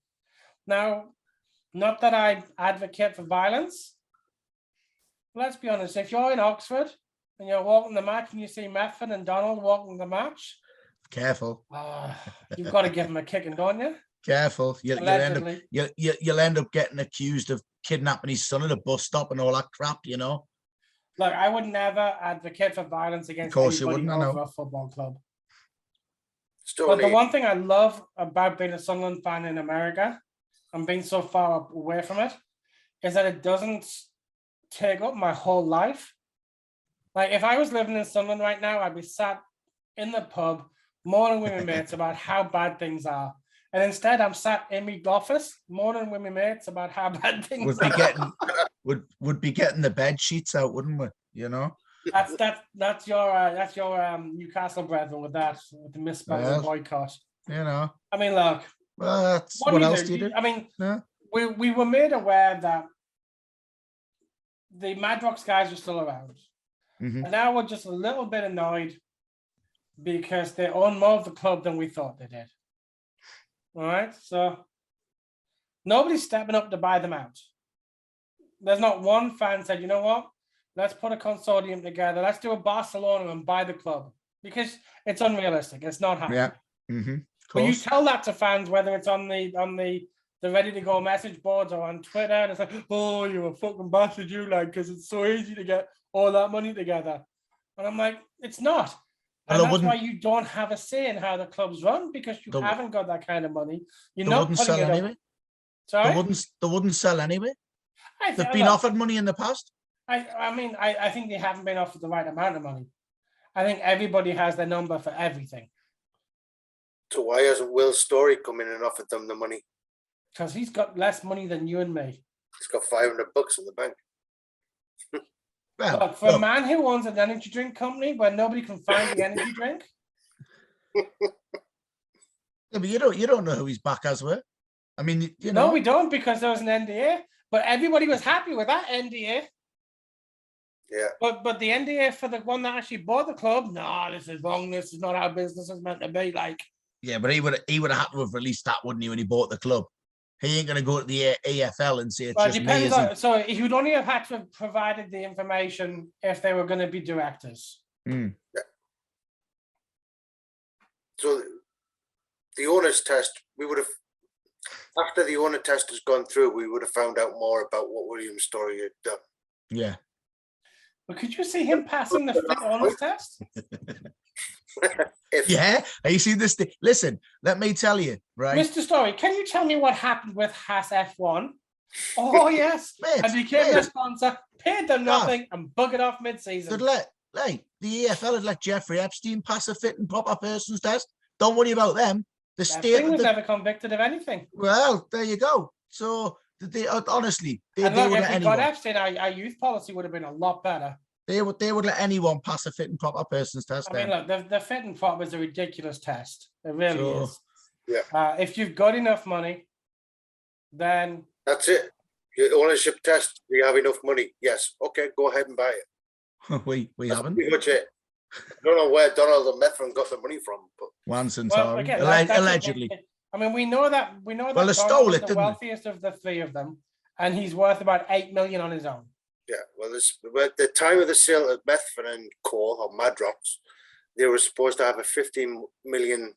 Now, not that I advocate for violence. Let's be honest, if you're in Oxford and you're walking the match and you see Methven and Donald walking the match, careful. You've got to give him a kicking, don't you? Careful. You'll end up getting accused of kidnapping his son at a bus stop and all that crap, you know. Look, I would never advocate for violence against anybody over a football club. But the one thing I love about being a Sunderland fan in America and being so far away from it is that it doesn't take up my whole life. Like, if I was living in Sunderland right now, I'd be sat in the pub moaning with my mates about how bad things are. And instead, I'm sat in my office moaning with my mates about how bad things are. Would be getting the bed sheets out, wouldn't we? You know. That's your Newcastle brethren with the misspelling boycott. You know. I mean, look. Well, what else do you do? I mean, we were made aware that the Madrox guys are still around. Mm-hmm. And now we're just a little bit annoyed because they own more of the club than we thought they did. All right, so nobody's stepping up to buy them out. There's not one fan said, you know what? Let's put a consortium together. Let's do a Barcelona and buy the club, because it's unrealistic. It's not happening. Yeah. Mm-hmm. But you tell that to fans, whether it's on the ready to go message boards or on Twitter, and it's like, oh, you're a fucking bastard, you like, because it's so easy to get all that money together. And I'm like, it's not. And that's why you don't have a say in how the club's run, because you haven't got that kind of money. You're not putting it anyway. Sorry? They wouldn't sell anyway. They've been offered money in the past. I mean, I think they haven't been offered the right amount of money. I think everybody has their number for everything. So why hasn't Will Story come in and offered them the money? Because he's got less money than you and me. He's got $500 in the bank. Well, look, for a man who owns an energy drink company where nobody can find the energy drink. Yeah, but you don't know who his backers were. I mean, you No, know, we don't, because there was an NDA, but everybody was happy with that NDA. Yeah, But the NDA for the one that actually bought the club, no, this is wrong. This is not how business is meant to be. Like, yeah, but he would have had to have released that, wouldn't he, when he bought the club? He ain't gonna go to the AFL and say it's well, it just me. depends Is he? on. So he would only have had to have provided the information if they were going to be directors. Hmm. so the owner's test, we would have, after the owner test has gone through, we would have found out more about what William Story had done. Yeah. But could you see him passing the fit honors test? If Yeah. Have you seen this thing? Listen, let me tell you, right? Mr. Story, can you tell me what happened with Haas F1? Oh, yes. Mate, And became mate. their sponsor, paid them Gav. nothing, and buggered off They'd mid-season. let, like, the EFL had let Jeffrey Epstein pass a fit and proper person's test. Don't worry about them. The That state thing of was the, never convicted of anything. well, there you go. So they honestly, they And would look, if let we got anyone. Epstein, our youth policy would have been a lot better. They would let anyone pass a fit and proper person's test. I mean, Then. look, the fit and prop is a ridiculous test. It really So, is. Yeah. If you've got enough money, then that's it, your ownership test, you have enough money. Yes, okay, go ahead and buy it. we That's haven't. pretty much it. I don't know where Donald and Methven got the money from, but One well, Centauri, again, that's the allegedly. thing. I mean, we know that Well, they Donald stole was it, the didn't they? wealthiest of the three of them, and he's worth about 8 million on his own. yeah, well, at the time of the sale of Methven and Co. or Madrox, they were supposed to have a £15 million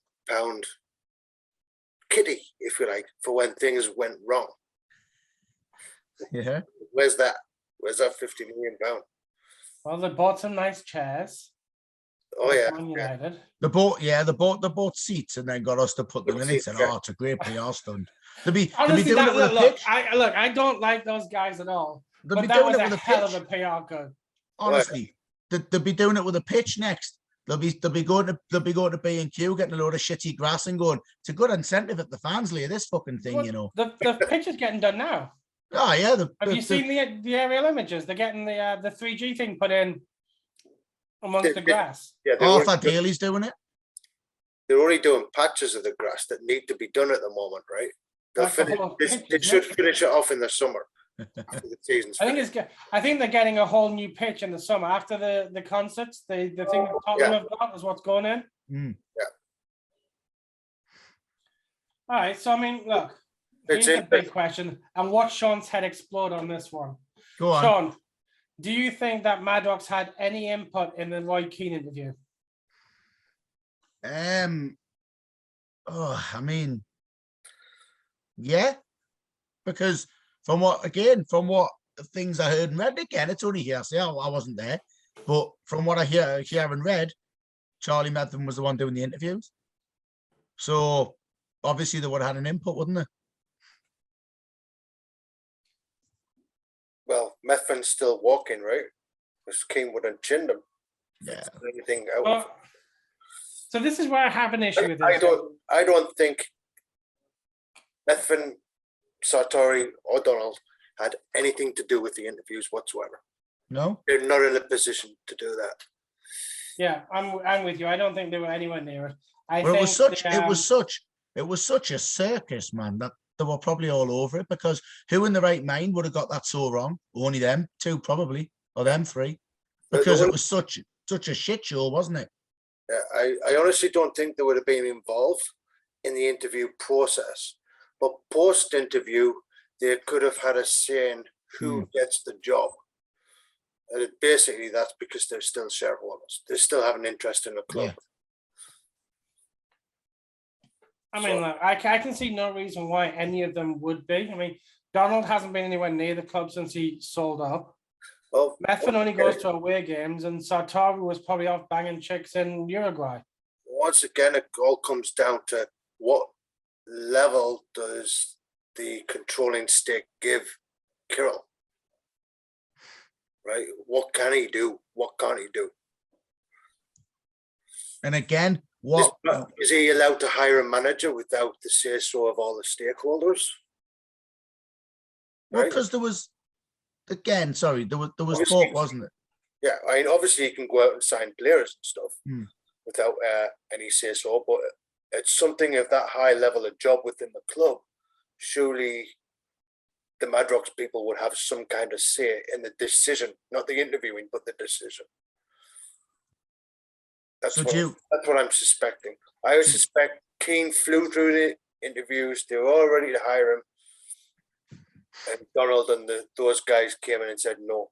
kitty, if you like, for when things went wrong. Yeah. Where's that? Where's that £50 million? Well, they bought some nice chairs. Oh yeah, Man yeah. United. They bought seats and then got us to put them in. And said, Yeah. "Oh, it's a great PR stunt." They'll be Honestly, doing it with a pitch. I don't like those guys at all. They'll But be that doing was it a with a hell pitch. of a PR code. Honestly, they'll be doing it with a pitch next. They'll be going to B&Q, getting a load of shitty grass and going. It's a good incentive at the fans, Lee. This fucking thing, Well, you know. The pitch is getting done now. Oh yeah. Have you seen the aerial images? They're getting the 3G thing put in amongst the grass. Yeah, Arthur Daly's doing it. they're only doing patches of the grass that need to be done at the moment, right? They'll That's the finish. whole They pitch, should isn't it? finish it off in the summer after the season's I think finished. I think they're getting a whole new pitch in the summer after the concerts. The thing that Tottenham have got is what's going in. Mm. All right, so I mean, look, It's here's a big interesting. question, and watch Sean's head explode on this one. Go on. Sean, do you think that Maddox had any input in the Roy Keane interview? Oh, I mean, yeah, because from what the things I heard and read, again, it's only hearsay. I wasn't there, but from what I hear and read, Charlie Methven was the one doing the interviews. So obviously they would have had an input, wouldn't they? Well, Methven's still walking, right? Because King would have chinned him. Yeah. Anything out. Well, so this is where I have an issue with I this. don't think Methven, Sartori, or Donald had anything to do with the interviews whatsoever. No. They're not in a position to do that. Yeah, I'm with you. I don't think they were anywhere near it. Well, it was such a circus, man, that they were probably all over it, because who in the right mind would have got that so wrong? Only them two, probably, or them three, because it was such a shit show, wasn't it? Yeah, I honestly don't think they would have been involved in the interview process, but post-interview, they could have had a say in who gets the job. And basically, that's because they're still shareholders. They still have an interest in the club. Yeah. I mean, look, I can see no reason why any of them would be. I mean, Donald hasn't been anywhere near the club since he sold up. Well, Methven only goes to away games, and Sartori was probably off banging chicks in Uruguay. once again, it all comes down to what level does the controlling stake give Kirill? Right? What can he do? What can't he do? And again, what Is he allowed to hire a manager without the say-so of all the stakeholders? well, Right. because there was again, sorry, there was Obviously- talk, wasn't it? Yeah, I mean, obviously he can go out and sign players and stuff Hmm. without any say-so, but it's something of that high level of job within the club surely the Madrox people would have some kind of say in the decision, not the interviewing, but the decision. That's So what do you, that's what I'm suspecting. I would suspect Keane flew through the interviews. They were all ready to hire him, and Donald and those guys came in and said no.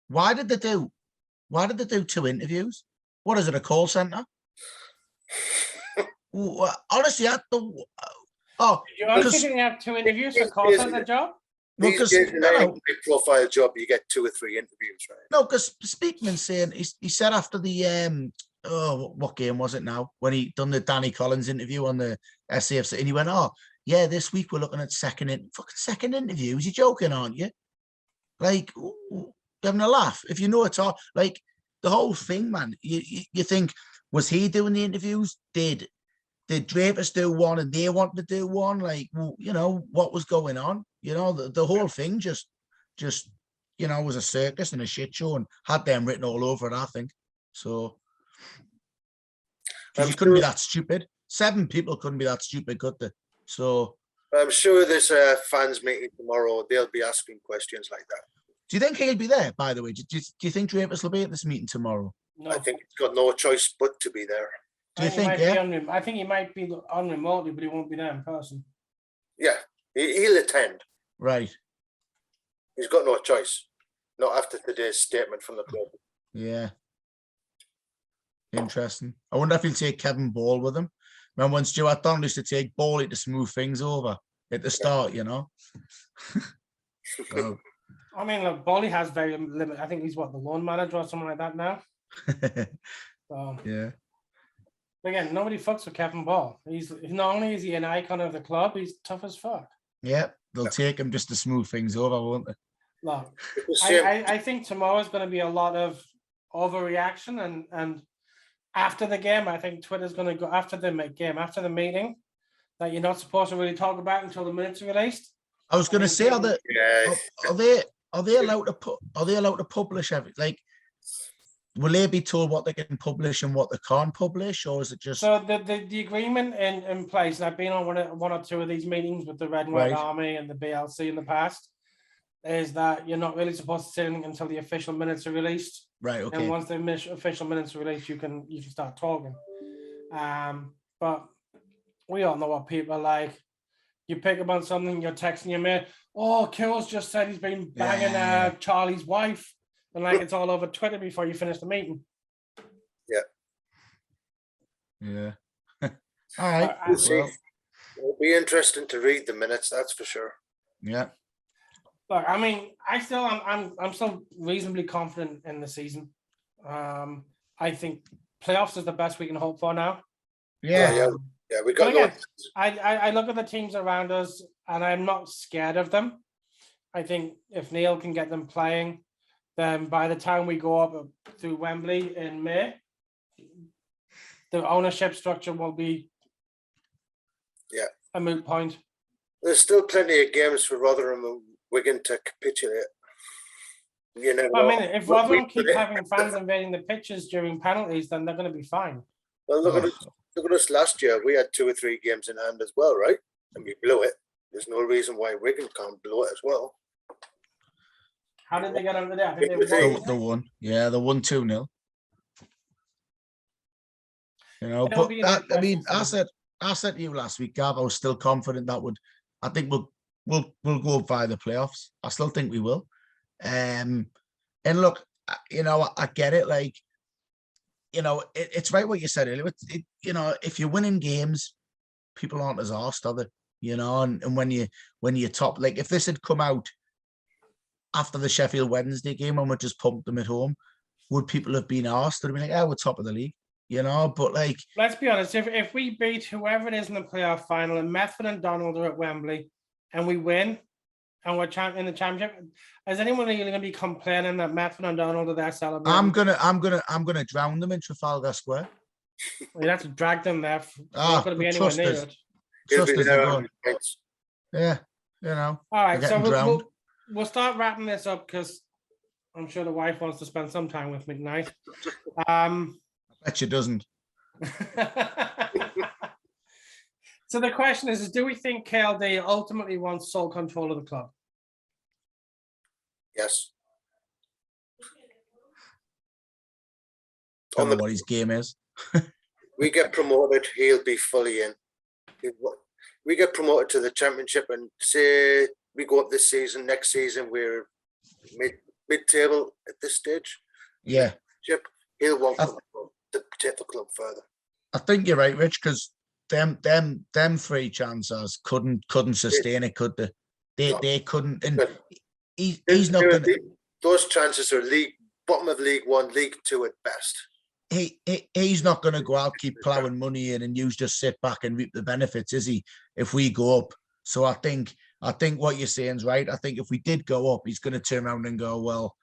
why did they do 2 interviews? What is it, a call center? Honestly, oh, You honestly because think you have 2 interviews for These call days- center job? These because days, in no, any no, high-profile job, you get 2 or 3 interviews, right? no, because Speakman's saying he said after the what game was it now when he done the Danny Collins interview on the SAFC and he went, oh yeah, this week we're looking at fucking second interviews. You're joking, aren't you? Like you're having a laugh. If you know it's all like the whole thing, man. You think, was he doing the interviews? Did Drapers do one and they wanted to do one? Like, you know, what was going on? You know, the whole thing just, you know, was a circus and a shit show and had them written all over it, I think. So, because I'm you couldn't be sure- that stupid. 7 people couldn't be that stupid, could they? So, I'm sure there's a fans meeting tomorrow. They'll be asking questions like that. do you think he'll be there, by the way? Do you think Drapers will be at this meeting tomorrow? No. I think he's got no choice but to be there. Do you he think, might be yeah? I think he might be on remotely, but he won't be there in person. Yeah, he'll attend. Right. He's got no choice. Not after today's statement from the club. Yeah. Interesting. I wonder if he'll take Kevin Ball with him. Remember when Stuart Donald used to take Bally to smooth things over at the start, you know? So, I mean, look, Bolly has very limited. I think he's what, the loan manager or something like that now. So yeah. again, nobody fucks with Kevin Ball. He's not only is he an icon of the club, he's tough as fuck. Yeah. They'll take him just to smooth things over, won't they? Look, It's the same- I think tomorrow's going to be a lot of overreaction and after the game, I think Twitter's going to go after the game, after the meeting, that you're not supposed to really talk about until the minutes are released. I was going to say, yeah, are they allowed to publish everything? Like, will they be told what they can publish and what they can't publish, or is it just So the agreement in place, and I've been on one or two of these meetings with the Red and White Right. Army and the BLC in the past, is that you're not really supposed to say anything until the official minutes are released. right? And Okay. once the official minutes are released, you can start talking. But we all know what people are like. You pick up on something, you're texting your mate, oh, Kills just said he's been banging Yeah. Charlie's wife. And like it's all over Twitter before you finish the meeting. Yeah. All right. We'll see. Well, it'll be interesting to read the minutes, that's for sure. yeah. Look, I mean, I'm still reasonably confident in the season. I think playoffs is the best we can hope for now. Yeah. Yeah, we But got no. again, I look at the teams around us and I'm not scared of them. I think if Neil can get them playing, then by the time we go up through Wembley in May, the ownership structure will be a moot point. There's still plenty of games for Rotherham and Wigan to capitulate. You never I know. mean, if But Rotherham we- keep having fans invading the pitches during penalties, then they're going to be fine. Well, look at Oh, us. Look at us last year. We had 2 or 3 games in hand as well, right? And we blew it. There's no reason why Wigan can't blow it as well. How did they get under there? I think Yeah, they we won. the one. Yeah, the 1-2-0. You know, It'll but be an that, I mean, interesting I said to you last week, Gav, I was still confident that I think we'll go via the playoffs. I still think we will. And look, you know, I get it. Like, you know, it's right what you said earlier. You know, if you're winning games, people aren't as arsed, are they? You know, and when you top, like if this had come out after the Sheffield Wednesday game and we just pumped them at home, would people have been arsed? They'd have been like, oh, we're top of the league, you know? But like, Let's be honest, if we beat whoever it is in the playoff final and Methven and Donald are at Wembley and we win and we're in the championship, is anyone really going to be complaining that Methven and Donald are there celebrating? I'm gonna drown them in Trafalgar Square. You'd have to drag them there. They're Ah, not going to be anywhere trust near us. it. He'll Trust be us, they're there going. on points. Yeah, you know. All right, They're so getting drowned. we'll start wrapping this up because I'm sure the wife wants to spend some time with me tonight. Bet you doesn't. So the question is do we think KLD ultimately wants sole control of the club? Yes. Don't On know the, what his game is. we get promoted, he'll be fully in. We get promoted to the championship, and say we go up this season. Next season, we're mid-table at this stage. Yeah, He'll want I- to take the club further. I think you're right, Rich, because them three chancers couldn't sustain it, could they? No. They couldn't, and But he's not gonna. Those chances are bottom of League One, League Two at best. He's not going to go out, keep plowing money in, and you just sit back and reap the benefits, is he? If we go up, so I think what you're saying is right. I think if we did go up, he's going to turn around and go, well,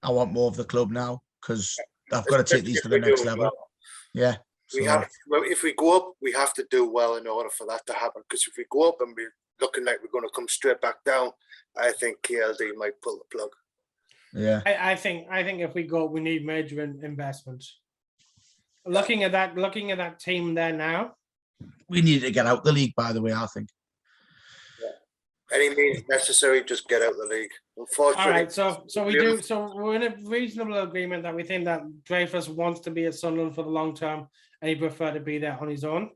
I want more of the club now because I've got to take these to the next level. Well. Yeah, We so, have. If we go up, we have to do well in order for that to happen. Because if we go up and we're looking like we're going to come straight back down, I think KLD might pull the plug. yeah. I think if we go, we need major investment. Looking at that team there now, We need to get out the league, by the way, I think. Any means necessary, just get out the league. Unfortunately, all right. So we do. So we're in a reasonable agreement that we think that Dreyfus wants to be at Sunderland for the long term, and he prefer to be there on his own.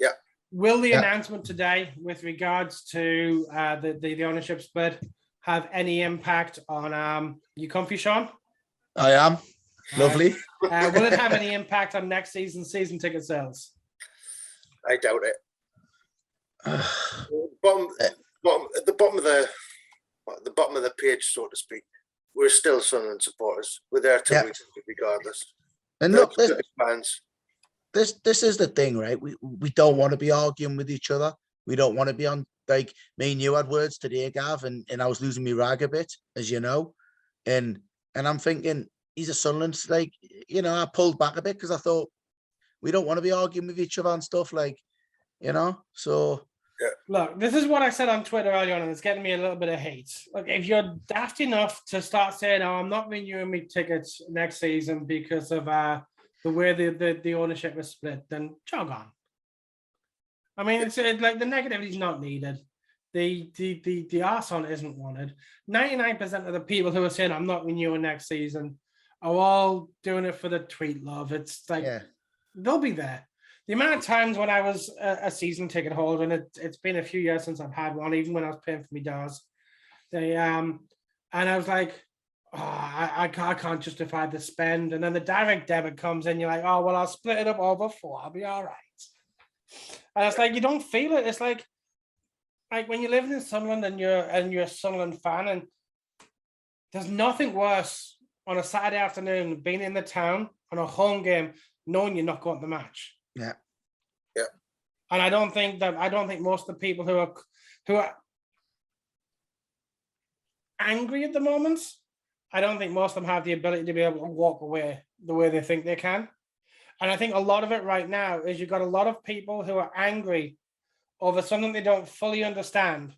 Yeah. Will the Yeah. announcement today, with regards to the ownership split, have any impact on you? Comfy, Sean? I am. Lovely. Will it have any impact on next season's season ticket sales? I doubt it. Bottom, at the bottom of the page, so to speak, we're still Sunderland supporters. We're there till we regardless. And look, fans. this is the thing, right? We don't want to be arguing with each other. We don't want to be on, like, me and you had words today, Gav, and I was losing my rag a bit, as you know. And I'm thinking, he's a Sunderland, like, you know, I pulled back a bit because I thought we don't want to be arguing with each other and stuff, like, you know, so. Look, this is what I said on Twitter earlier on, and it's getting me a little bit of hate. Like, if you're daft enough to start saying, "Oh, I'm not renewing my tickets next season because of the way the ownership is split," then jog on. I mean, it's like the negativity is not needed. The arse on isn't wanted. 99% of the people who are saying I'm not renewing next season are all doing it for the tweet love. It's like they'll be there. The amount of times when I was a season ticket holder, and it's been a few years since I've had one, even when I was paying for my DARS, and I was like, oh, I can't justify the spend. And then the direct debit comes in, you're like, oh, well, I'll split it up over 4. I'll be all right. And it's like, you don't feel it. It's like when you're living in Sunderland and you're a Sunderland fan, and there's nothing worse on a Saturday afternoon being in the town on a home game, knowing you're not going to the match. Yeah. And I don't think most of the people who are angry at the moment, I don't think most of them have the ability to be able to walk away the way they think they can. And I think a lot of it right now is you've got a lot of people who are angry over something they don't fully understand,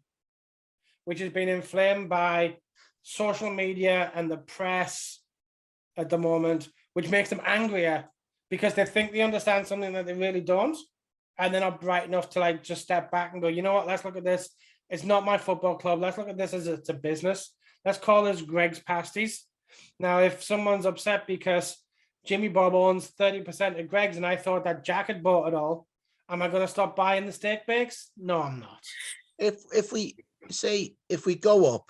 which has been inflamed by social media and the press at the moment, which makes them angrier because they think they understand something that they really don't. And they're not bright enough to like just step back and go, you know what, let's look at this. It's not my football club. Let's look at this as it's a business. Let's call this Greg's Pasties. Now, if someone's upset because Jimmy Bob owns 30% of Greg's and I thought that Jack had bought it all, am I going to stop buying the steak bakes? No, I'm not. If we go up,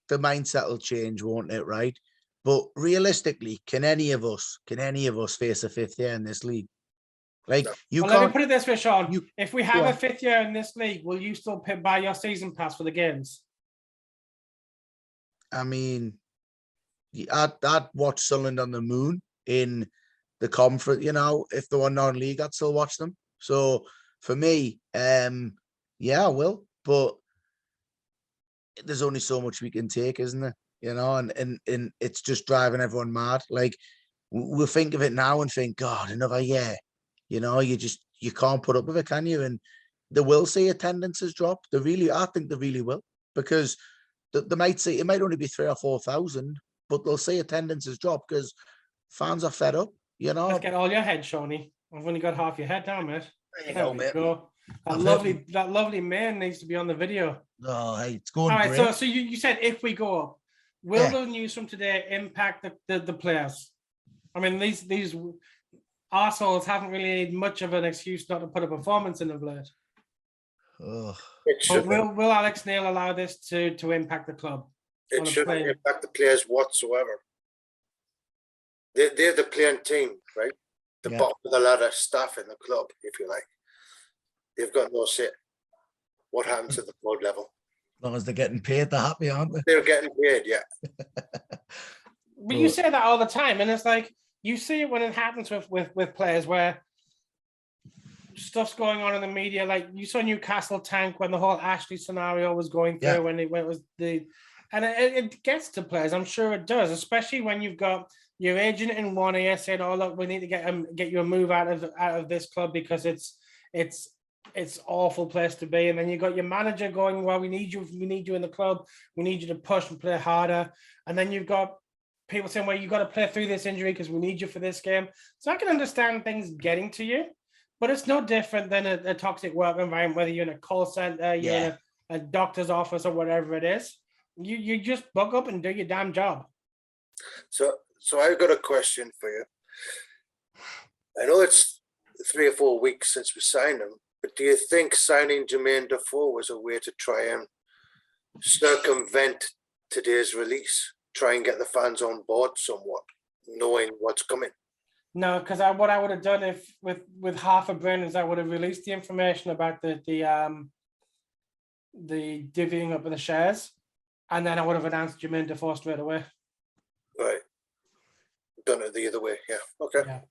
the mindset will change, won't it? Right. But realistically, can any of us face a fifth year in this league? Like, you well, can't. Let me put it this way, Sean. If we have Go a on. fifth year in this league, will you still buy your season pass for the games? I mean, I'd watch Sunderland on the moon in the conference, you know, if they were non-league, I'd still watch them. So for me, yeah, I will. But there's only so much we can take, isn't there? You know, and it's just driving everyone mad. Like, we'll think of it now and think, God, another year. You know, you can't put up with it, can you? And they will see attendances drop. I think they really will, because they might see it might only be 3,000 or 4,000, but they'll see attendances drop because fans are fed up. You know, Let's get all your head, Shawnee. I've only got half your head now, mate. there you go, mate. That I've lovely man needs to be on the video. Oh, hey, it's All going right, great. so you said if we go up, will Yeah. the news from today impact the players? I mean, these arseholes haven't really had much of an excuse not to put a performance in the blade. Ugh. It But shouldn't, will Alex Neil allow this to impact the club? it on a shouldn't plane? impact the players whatsoever. They're the playing team, right? The Yeah. bottom of the ladder staff in the club, if you like. They've got no say what happens at the board level. As long as they're getting paid, they're happy, aren't they? They're getting paid, yeah. But you say that all the time, and it's like you see it when it happens with players where stuff's going on in the media. Like you saw Newcastle tank when the whole Ashley scenario was going through, Yeah. when it was and it gets to players. I'm sure it does, especially when you've got your agent in one ear saying, "Oh look, we need to get you a move out of this club because it's awful place to be," and then you got your manager going, "Well, we need you in the club. We need you to push and play harder," and then you've got people saying, "Well, you got to play through this injury because we need you for this game." So I can understand things getting to you, but it's no different than a toxic work environment, whether you're in a call center, you're in a doctor's office or whatever it is. You just buck up and do your damn job. So I've got a question for you. I know it's 3 or 4 weeks since we signed him, but do you think signing Jermaine Defoe was a way to try and circumvent today's release? Try and get the fans on board somewhat, knowing what's coming. No, because what I would have done if with half a brain is I would have released the information about the divvying up of the shares, and then I would have announced Jermaine Defoe straight away. Right. Done it the other way. Yeah. Okay. Yeah.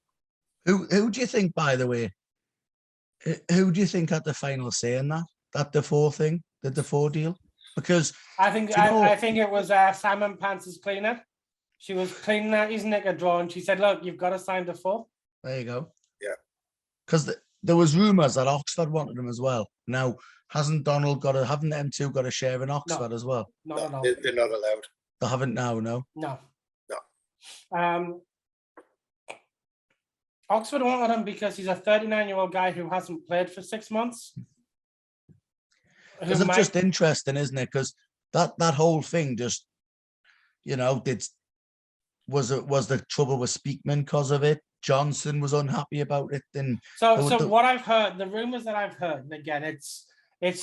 Who do you think, by the way, who do you think had the final say in that Defoe thing, the Defoe deal? Because I think I think it was Simon Pants's cleaner. She was cleaning out his knicker drawer and she said, "Look, you've got to sign Defoe." there you go. Yeah. Because there was rumours that Oxford wanted him as well. Now, haven't them two got a share in Oxford as well? Not at all. They're not allowed. They haven't now, no. No. No. Oxford wanted him because he's a 39-year-old guy who hasn't played for 6 months. Because it's just interesting, isn't it? Because that whole thing just, was the trouble with Speakman because of it? Johnson was unhappy about it. And so what I've heard, the rumors that I've heard, and again, it's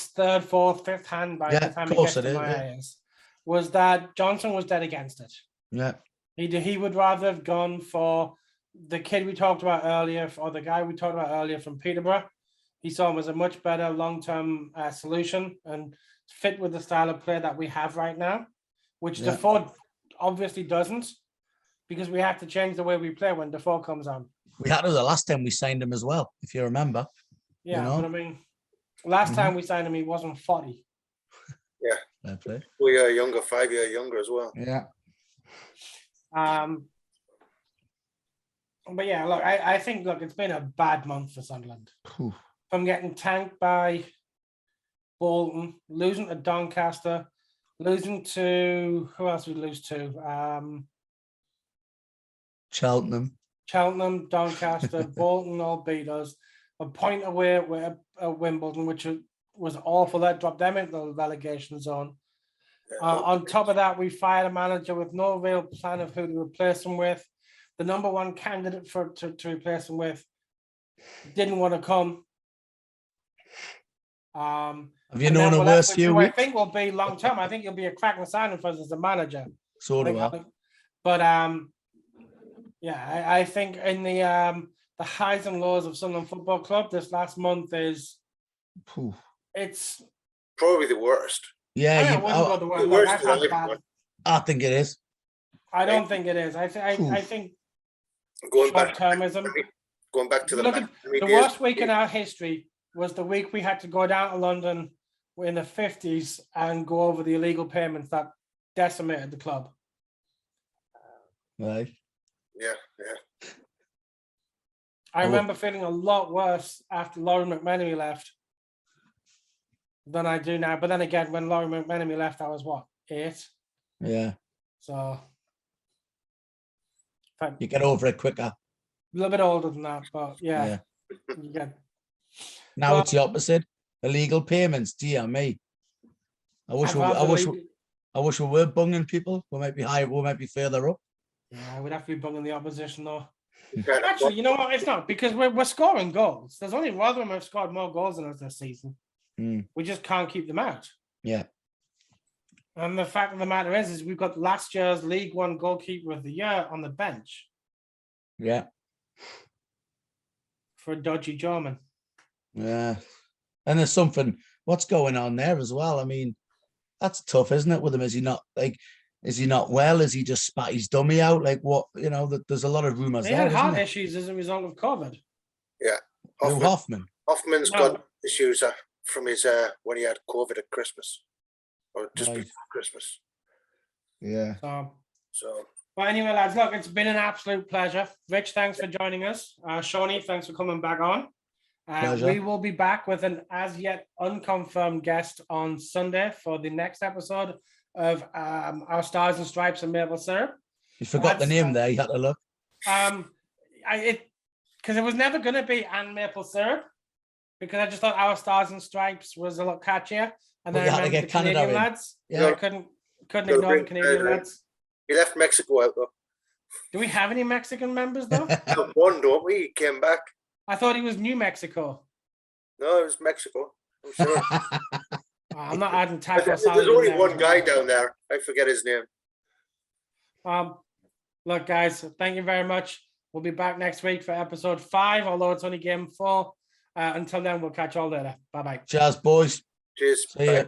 third, fourth, fifth hand by the time it gets to my ears, was that Johnson was dead against it. Yeah. He would rather have gone for the kid we talked about earlier, or the guy we talked about earlier from Peterborough. He saw him as a much better long-term solution and fit with the style of play that we have right now, which Defoe obviously doesn't, because we have to change the way we play when Defoe comes on. We had to the last time we signed him as well, if you remember. Yeah, but I mean, last time we signed him, he wasn't 40. Yeah. Fair play. 4 year younger, 5 year younger as well. Yeah. But yeah, look, I think, it's been a bad month for Sunderland. From getting tanked by Bolton, losing to Doncaster, losing to, who else we lose to? Cheltenham, Doncaster, Bolton all beat us. A point away with Wimbledon, which was awful. That dropped them into the relegation zone. On top of that, we fired a manager with no real plan of who to replace him with. The number one candidate to replace him with didn't want to come. Have you known a worse few weeks? I think will be long term. I think he'll be a cracking signing for us as a manager. So do I. But I think in the highs and lows of Sunderland Football Club this last month it's probably the worst. Yeah, the worst. I think it is. I don't think it is. I think going back short-termism. Going back to the worst week in our history was the week we had to go down to London in the 50s and go over the illegal payments that decimated the club. Right. Yeah. I remember feeling a lot worse after Laurie McMenemy left than I do now. But then again, when Laurie McMenemy left, I was what, 8? Yeah. So you get over it quicker. A little bit older than that, but yeah. You get. Now Well- it's the opposite. Illegal payments, dear me. I wish I'd rather I wish we were bunging people. We might be higher, we might be further up. Yeah, we'd have to be bunging the opposition though. Kind of Actually, you know what? It's not because we're scoring goals. There's only Rotherham have scored more goals than us this season. Mm, We just can't keep them out. yeah. And the fact of the matter is we've got last year's League One goalkeeper of the year on the bench Yeah. for a dodgy German. Yeah. And there's something, what's going on there as well? I mean, that's tough, isn't it, with him? Is he not well? Is he just spat his dummy out? Like what, there's a lot of rumors They there, had heart isn't there? issues as a result of COVID. Lou Hoffman. Hoffman's No. got issues from his when he had COVID at Christmas, or just Right. before Christmas. Yeah. So But anyway, lads, look, it's been an absolute pleasure. Rich, thanks for joining us. Shawnee, thanks for coming back on. Pleasure. We will be back with an as yet unconfirmed guest on Sunday for the next episode of Our Stars and Stripes and Maple Syrup. You forgot the That's- name there. You had to look. Because it was never going to be and Maple Syrup, because I just thought Our Stars and Stripes was a lot catchier. And But then you I had to remembered get the Canada Canadian in. lads. Yeah. I couldn't Gotta ignore the bring Canadian Canada in. lads. he left Mexico out though. Do we have any Mexican members though? Have one, don't we? He came back. I thought he was New Mexico. No, it was Mexico. I'm sure. Oh, I'm not adding I taco think salad. There's in only there one as guy well. down there. I forget his name. Look, guys, thank you very much. We'll be back next week for episode 5, although it's only game 4. Until then, we'll catch you all later. Bye bye. Cheers, boys. Cheers. See Bye. ya.